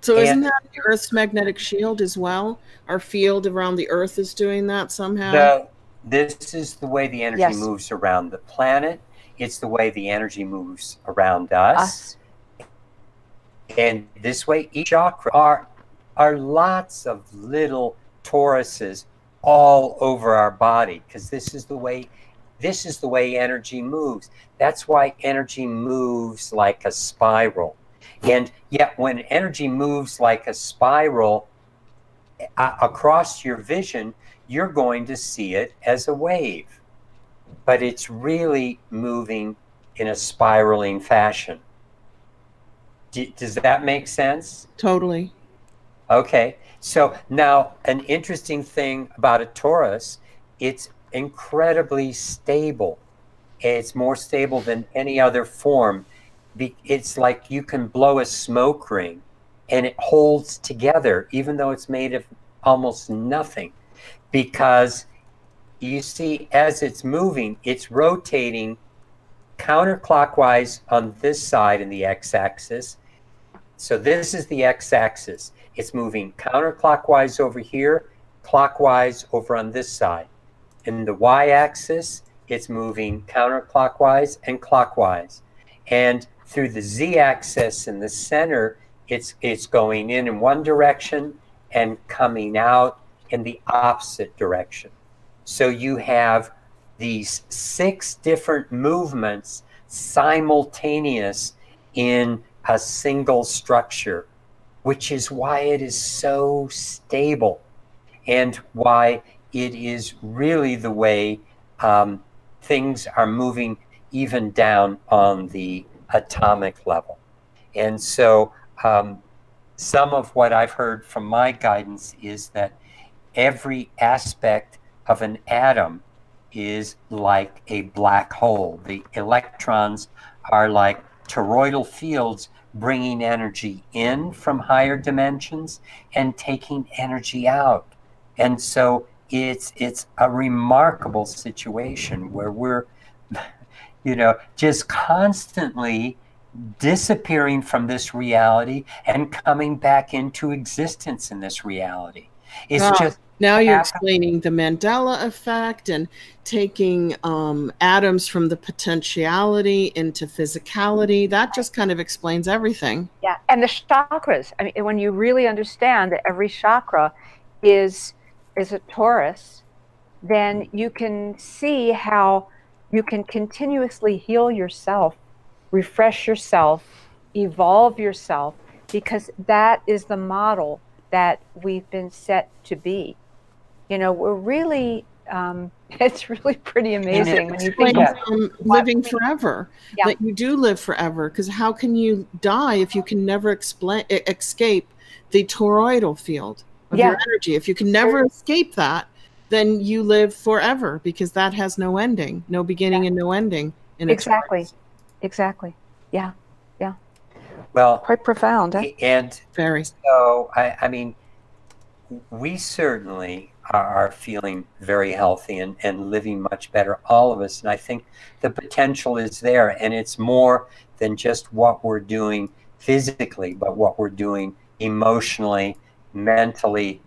[SPEAKER 3] So isn't that the Earth's magnetic shield as well? Our field around the Earth is doing that somehow?
[SPEAKER 4] This is the way the energy moves around the planet. It's the way the energy moves around us. And this way, each chakra are lots of little toruses all over our body, because this is the way energy moves. That's why energy moves like a spiral. And yet when energy moves like a spiral across your vision, you're going to see it as a wave. But it's really moving in a spiraling fashion. Does that make sense?
[SPEAKER 3] Totally.
[SPEAKER 4] Okay. So now an interesting thing about a torus, it's incredibly stable. It's more stable than any other form. It's like you can blow a smoke ring and it holds together, even though it's made of almost nothing. Because you see, as it's moving, it's rotating counterclockwise on this side in the x-axis. So this is the x-axis. It's moving counterclockwise over here, clockwise over on this side. In the y-axis, it's moving counterclockwise and clockwise. And through the z-axis in the center, it's going in one direction and coming out in the opposite direction. So you have these 6 different movements simultaneous in a single structure, which is why it is so stable and why it is really the way things are moving even down on the atomic level. And so some of what I've heard from my guidance is that every aspect of an atom is like a black hole. The electrons are like toroidal fields bringing energy in from higher dimensions and taking energy out. And so it's a remarkable situation where we're, you know, just constantly disappearing from this reality and coming back into existence in this reality. It's just
[SPEAKER 3] now you're explaining the Mandela effect and taking atoms from the potentiality into physicality. That just kind of explains everything.
[SPEAKER 1] Yeah, and the chakras. I mean, when you really understand that every chakra is a torus, then you can see how you can continuously heal yourself, refresh yourself, evolve yourself, because that is the model that we've been set to be. You know, we're really, it's really pretty amazing when you think
[SPEAKER 3] about living forever,
[SPEAKER 1] yeah.
[SPEAKER 3] that you do live forever, because how can you die if you can never escape the toroidal field of your energy? If you can never escape that, then you live forever, because that has no ending, no beginning and no ending.
[SPEAKER 1] Exactly. Exactly. Yeah. Yeah.
[SPEAKER 4] Well,
[SPEAKER 1] quite profound. Huh?
[SPEAKER 4] And
[SPEAKER 3] very.
[SPEAKER 4] So, I mean, we certainly are feeling very healthy and living much better, all of us. And I think the potential is there. And it's more than just what we're doing physically, but what we're doing emotionally, mentally,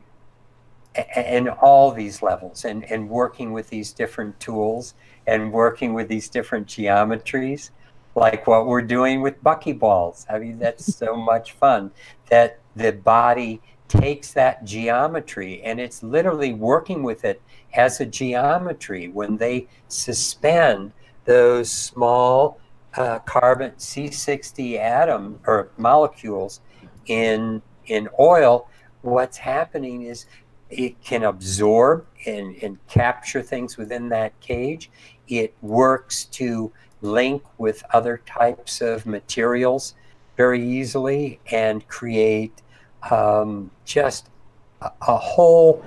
[SPEAKER 4] and all these levels, and working with these different tools and working with these different geometries, like what we're doing with buckyballs. I mean, that's so much fun that the body takes that geometry and it's literally working with it as a geometry. When they suspend those small carbon C60 atom or molecules in oil, what's happening is it can absorb and capture things within that cage. It works to link with other types of materials very easily and create just a whole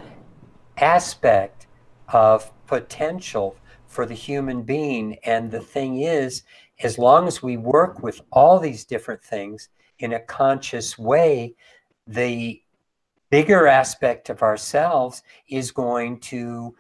[SPEAKER 4] aspect of potential for the human being. And the thing is, as long as we work with all these different things in a conscious way, the bigger aspect of ourselves is going to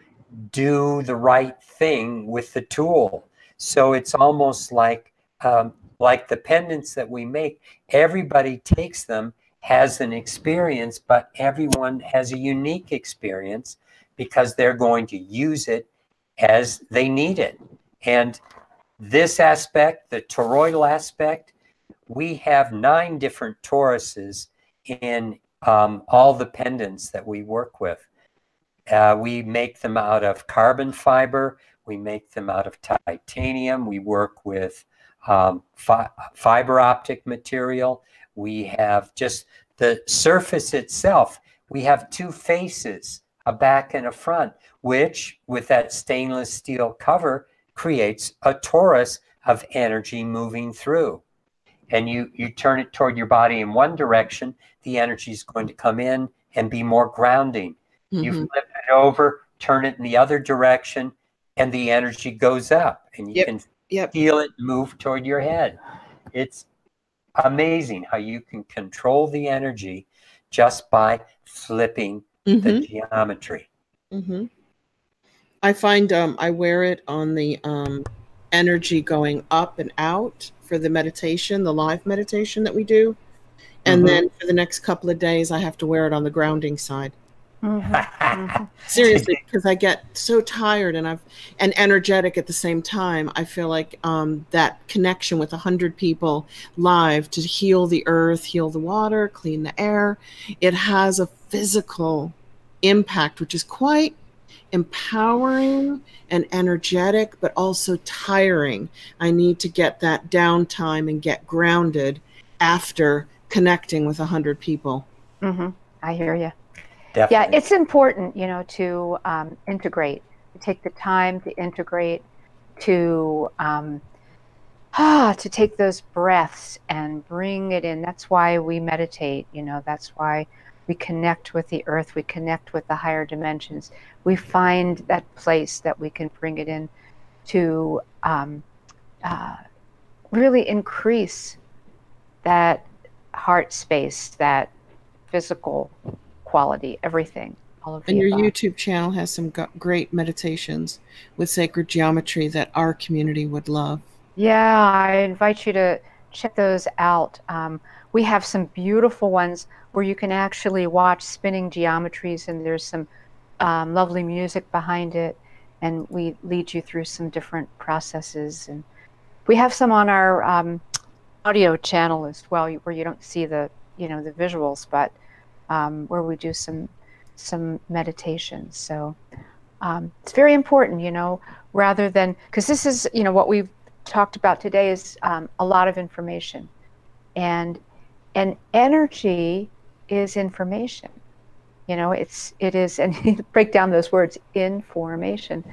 [SPEAKER 4] do the right thing with the tool. So it's almost like the pendants that we make. Everybody takes them, has an experience, but everyone has a unique experience because they're going to use it as they need it. And this aspect, the toroidal aspect, we have 9 different toruses in all the pendants that we work with. We make them out of carbon fiber. We make them out of titanium. We work with fiber optic material. We have just the surface itself. We have 2 faces, a back and a front, which with that stainless steel cover creates a torus of energy moving through. and you turn it toward your body in one direction, the energy is going to come in and be more grounding. You flip it over, turn it in the other direction, and the energy goes up, and you can feel it move toward your head. It's amazing how you can control the energy just by flipping the geometry.
[SPEAKER 3] I find I wear it on the energy going up and out for the meditation, the live meditation that we do. And then for the next couple of days, I have to wear it on the grounding side. Seriously, because I get so tired and energetic at the same time. I feel like that connection with 100 people live to heal the earth, heal the water, clean the air, it has a physical impact, which is quite empowering and energetic, but also tiring. I need to get that downtime and get grounded after connecting with 100 people.
[SPEAKER 1] I hear you.
[SPEAKER 4] Definitely.
[SPEAKER 1] Yeah, it's important, you know, to integrate, to take the time to integrate, to take those breaths and bring it in. That's why we meditate, you know, that's why we connect with the earth, we connect with the higher dimensions. We find that place that we can bring it in to really increase that heart space, that physical quality, everything, all of
[SPEAKER 3] And
[SPEAKER 1] the
[SPEAKER 3] your
[SPEAKER 1] above.
[SPEAKER 3] YouTube channel has some great meditations with sacred geometry that our community would love.
[SPEAKER 1] Yeah, I invite you to check those out. We have some beautiful ones where you can actually watch spinning geometries, and there's some lovely music behind it, and we lead you through some different processes. And we have some on our audio channel as well, where you don't see the, you know, the visuals, but where we do some meditations. So it's very important, you know, rather than, because this is, you know, what we've talked about today is a lot of information, and energy is information. You know, it is, and break down those words, information.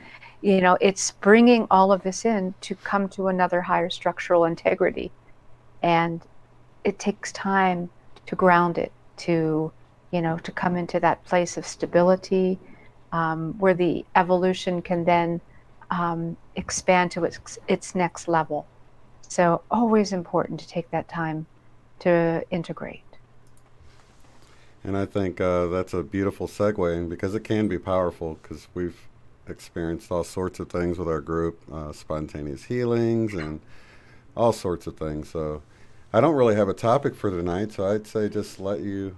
[SPEAKER 1] You know, it's bringing all of this in to come to another higher structural integrity, and it takes time to ground it, to, you know, to come into that place of stability, where the evolution can then expand to its next level. So always important to take that time to integrate.
[SPEAKER 2] And I think that's a beautiful segue, because it can be powerful, because we've experienced all sorts of things with our group, spontaneous healings and all sorts of things. So I don't really have a topic for tonight, so I'd say just let you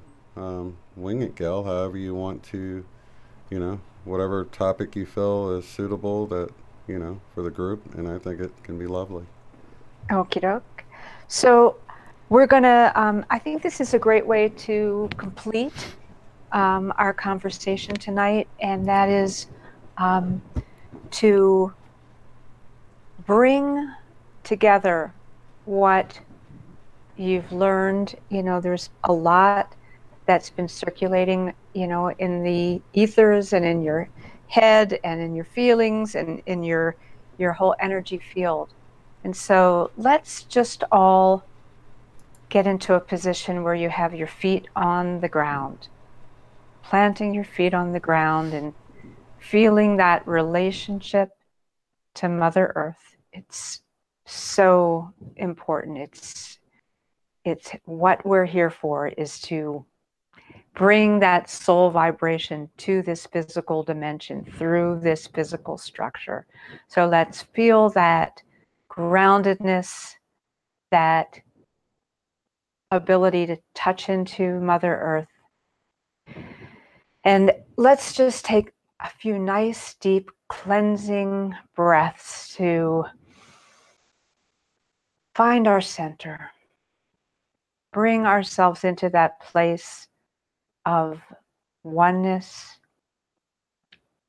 [SPEAKER 2] wing it, Gail, however you want to, you know, whatever topic you feel is suitable that, you know, for the group, and I think it can be lovely.
[SPEAKER 1] Okie doke. So we're gonna, I think this is a great way to complete our conversation tonight, and that is to bring together what you've learned. You know, there's a lot that's been circulating, you know, in the ethers and in your head and in your feelings and in your whole energy field. And so let's just all get into a position where you have your feet on the ground, planting your feet on the ground and feeling that relationship to Mother Earth. It's so important. It's what we're here for, is to bring that soul vibration to this physical dimension through this physical structure. So let's feel that groundedness, that ability to touch into Mother Earth. And let's just take a few nice, deep, cleansing breaths to find our center. Bring ourselves into that place of oneness,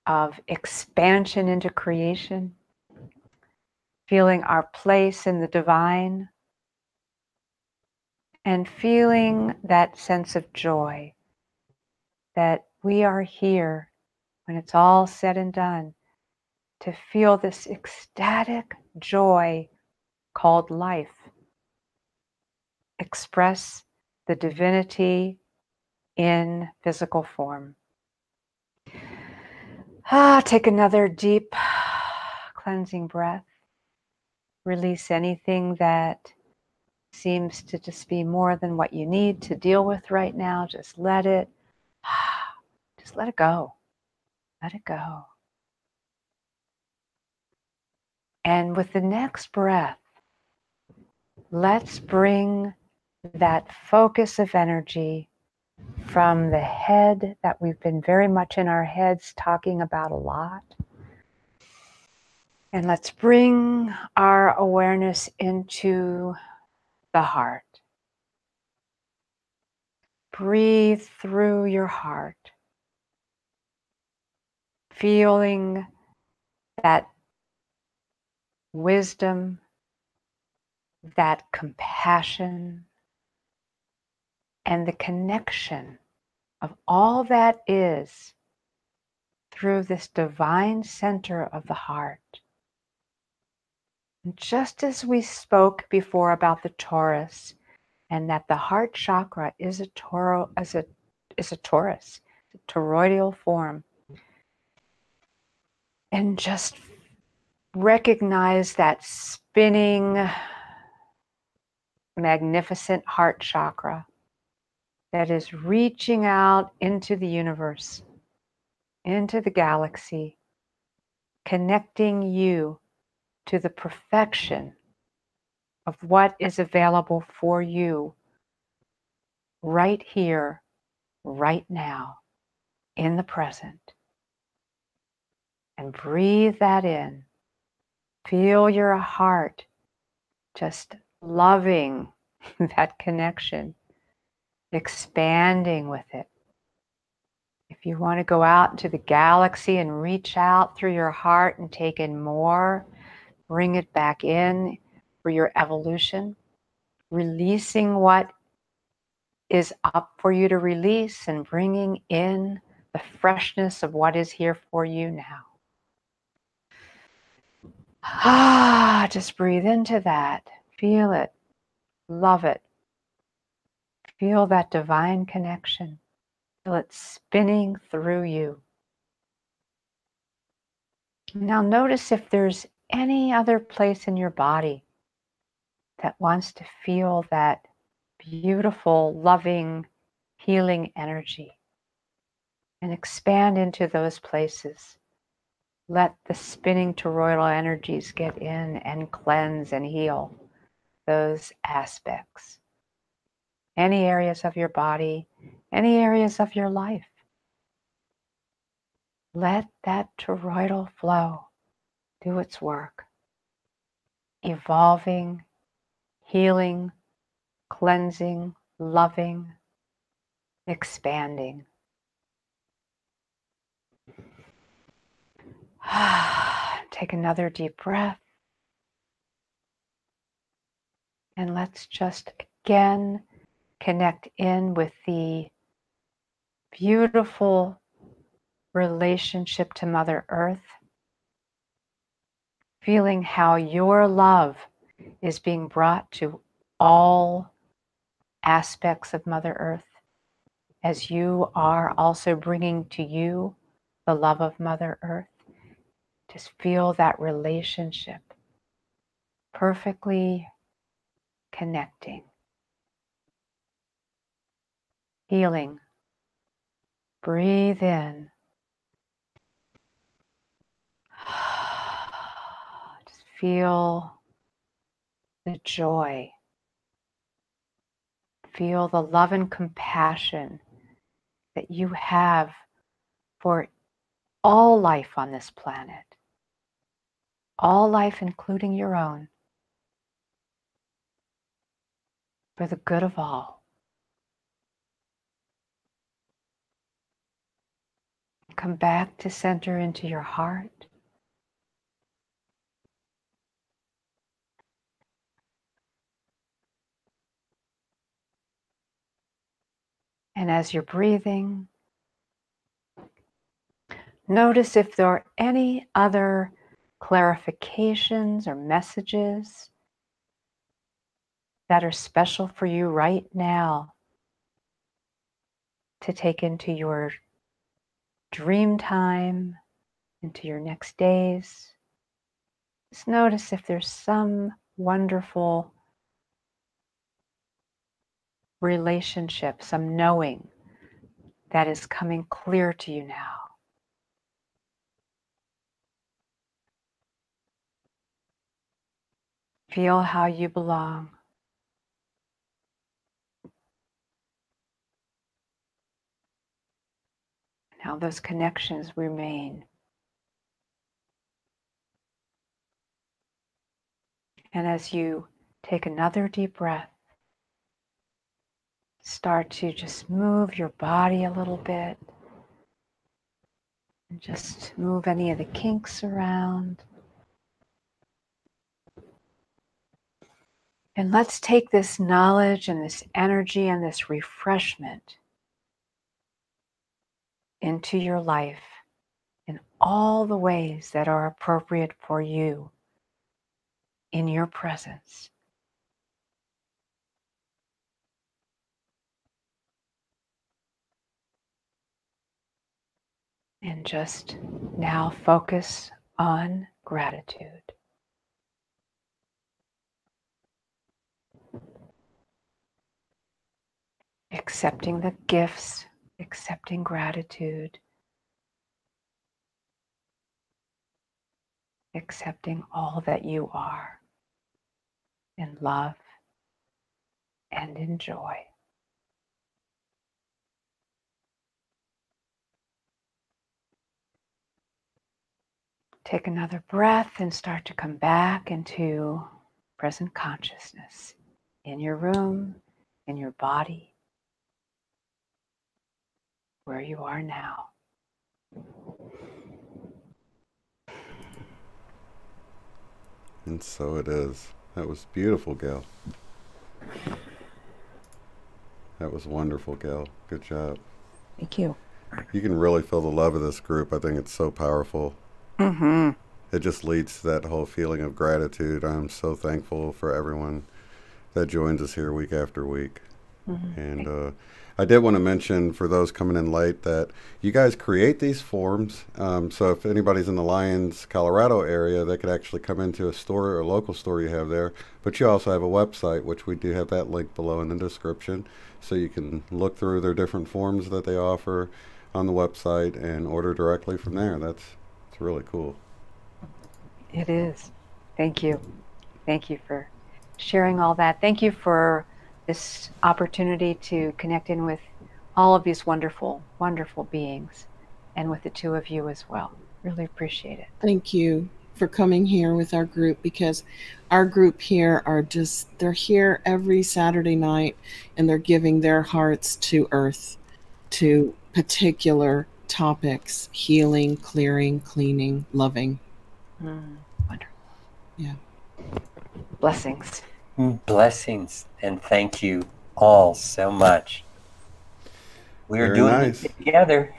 [SPEAKER 1] of expansion into creation, feeling our place in the divine, and feeling that sense of joy that we are here, when it's all said and done, to feel this ecstatic joy called life. express the divinity in physical form. Take another deep cleansing breath. Release anything that seems to just be more than what you need to deal with right now. Just let it go. Let it go. And with the next breath, let's bring that focus of energy from the head that we've been very much in our heads talking about a lot. And let's bring our awareness into the heart. Breathe through your heart, feeling that wisdom, that compassion, and the connection of all that is through this divine center of the heart. And just as we spoke before about the torus, and that the heart chakra is a torus, a toroidal form, and just recognize that spinning, magnificent heart chakra that is reaching out into the universe, into the galaxy, connecting you to the perfection of what is available for you right here, right now, in the present. And breathe that in. Feel your heart just loving that connection, expanding with it. If you want to go out into the galaxy and reach out through your heart and take in more, bring it back in for your evolution, releasing what is up for you to release and bringing in the freshness of what is here for you now. Just breathe into that. Feel it. Love it. Feel that divine connection. Feel it spinning through you. Now notice if there's any other place in your body that wants to feel that beautiful, loving, healing energy. And expand into those places. Let the spinning toroidal energies get in and cleanse and heal those aspects. Any areas of your body, any areas of your life. Let that toroidal flow do its work. Evolving, healing, cleansing, loving, expanding. Take another deep breath. And let's just again connect in with the beautiful relationship to Mother Earth. Feeling how your love is being brought to all aspects of Mother Earth, as you are also bringing to you the love of Mother Earth. Just feel that relationship perfectly connecting, healing. Breathe in. Just feel the joy. Feel the love and compassion that you have for all life on this planet. All life, including your own. For the good of all. Come back to center into your heart. And as you're breathing, notice if there are any other clarifications or messages that are special for you right now to take into your dream time, into your next days. Just notice if there's some wonderful relationship, some knowing that is coming clear to you now. Feel how you belong. And how those connections remain. And as you take another deep breath, start to just move your body a little bit. And just move any of the kinks around. And let's take this knowledge and this energy and this refreshment into your life in all the ways that are appropriate for you in your presence. And just now focus on gratitude. Accepting the gifts, accepting gratitude, accepting all that you are in love and in joy. Take another breath and start to come back into present consciousness in your room, in your body, where you are now.
[SPEAKER 2] And so it is. That was beautiful, Gail. That was wonderful, Gail. Good job.
[SPEAKER 1] Thank you.
[SPEAKER 2] You can really feel the love of this group. I think it's so powerful.
[SPEAKER 1] Mm-hmm.
[SPEAKER 2] It just leads to that whole feeling of gratitude. I'm so thankful for everyone that joins us here week after week. Mm-hmm. And I did want to mention for those coming in late that you guys create these forms. So if anybody's in the Lyons, Colorado area, they could actually come into a store or a local store you have there. But you also have a website, which we do have that link below in the description. So you can look through their different forms that they offer on the website and order directly from there. It's really cool.
[SPEAKER 1] It is. Thank you. Thank you for sharing all that. Thank you for this opportunity to connect in with all of these wonderful, wonderful beings and with the two of you as well. Really appreciate it.
[SPEAKER 3] Thank you for coming here with our group, because our group here they're here every Saturday night and they're giving their hearts to Earth, to particular topics: healing, clearing, cleaning, loving.
[SPEAKER 1] Wonderful.
[SPEAKER 3] Yeah.
[SPEAKER 1] Blessings.
[SPEAKER 4] Blessings, and thank you all so much. We're doing it together.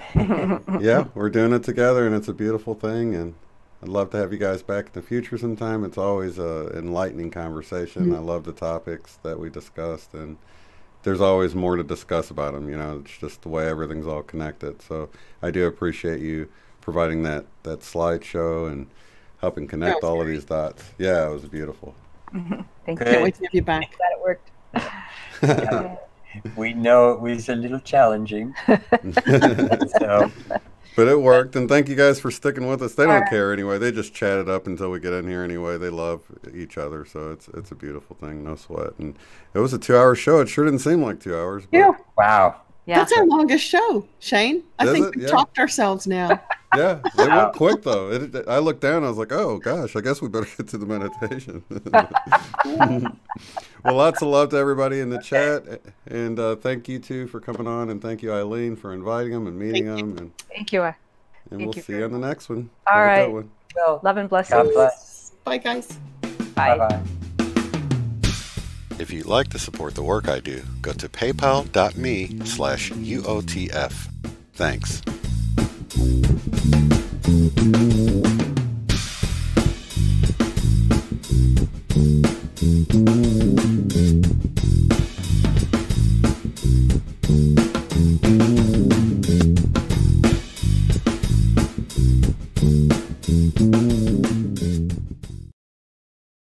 [SPEAKER 2] Yeah, we're doing it together, and it's a beautiful thing, and I'd love to have you guys back in the future sometime. It's always an enlightening conversation. I love the topics that we discussed, and there's always more to discuss about them. You know, it's just the way everything's all connected. So I do appreciate you providing that slideshow and helping connect all of these dots. Yeah, it was beautiful.
[SPEAKER 1] Thank you.
[SPEAKER 3] Can't wait to have you back.
[SPEAKER 1] Glad it worked.
[SPEAKER 4] Yeah. We know it was a little challenging. So.
[SPEAKER 2] But it worked, and thank you guys for sticking with us. They don't care anyway. They just chat it up until we get in here anyway. They love each other, so it's a beautiful thing. No sweat. And it was a 2-hour show. It sure didn't seem like 2 hours. But
[SPEAKER 3] Yeah.
[SPEAKER 4] Wow.
[SPEAKER 1] Yeah.
[SPEAKER 3] That's our longest show, Shane. I
[SPEAKER 2] Is
[SPEAKER 3] think
[SPEAKER 2] it?
[SPEAKER 3] we've
[SPEAKER 2] Yeah.
[SPEAKER 3] topped ourselves now.
[SPEAKER 2] Yeah, it went quick though. I looked down, I was like, oh gosh, I guess we better get to the meditation. Well, lots of love to everybody in the chat, and thank you too for coming on, and thank you, Eileen, for inviting them and meeting them, and
[SPEAKER 1] Thank you.
[SPEAKER 2] we'll see you on the next one.
[SPEAKER 1] All
[SPEAKER 2] Have a
[SPEAKER 1] right.
[SPEAKER 2] good one.
[SPEAKER 4] Well,
[SPEAKER 1] Love and blessings.
[SPEAKER 4] God bless.
[SPEAKER 3] Bye, guys.
[SPEAKER 1] Bye.
[SPEAKER 4] Bye-bye.
[SPEAKER 2] If you'd like to support the work I do, go to paypal.me/UOTF. Thanks.
[SPEAKER 5] you.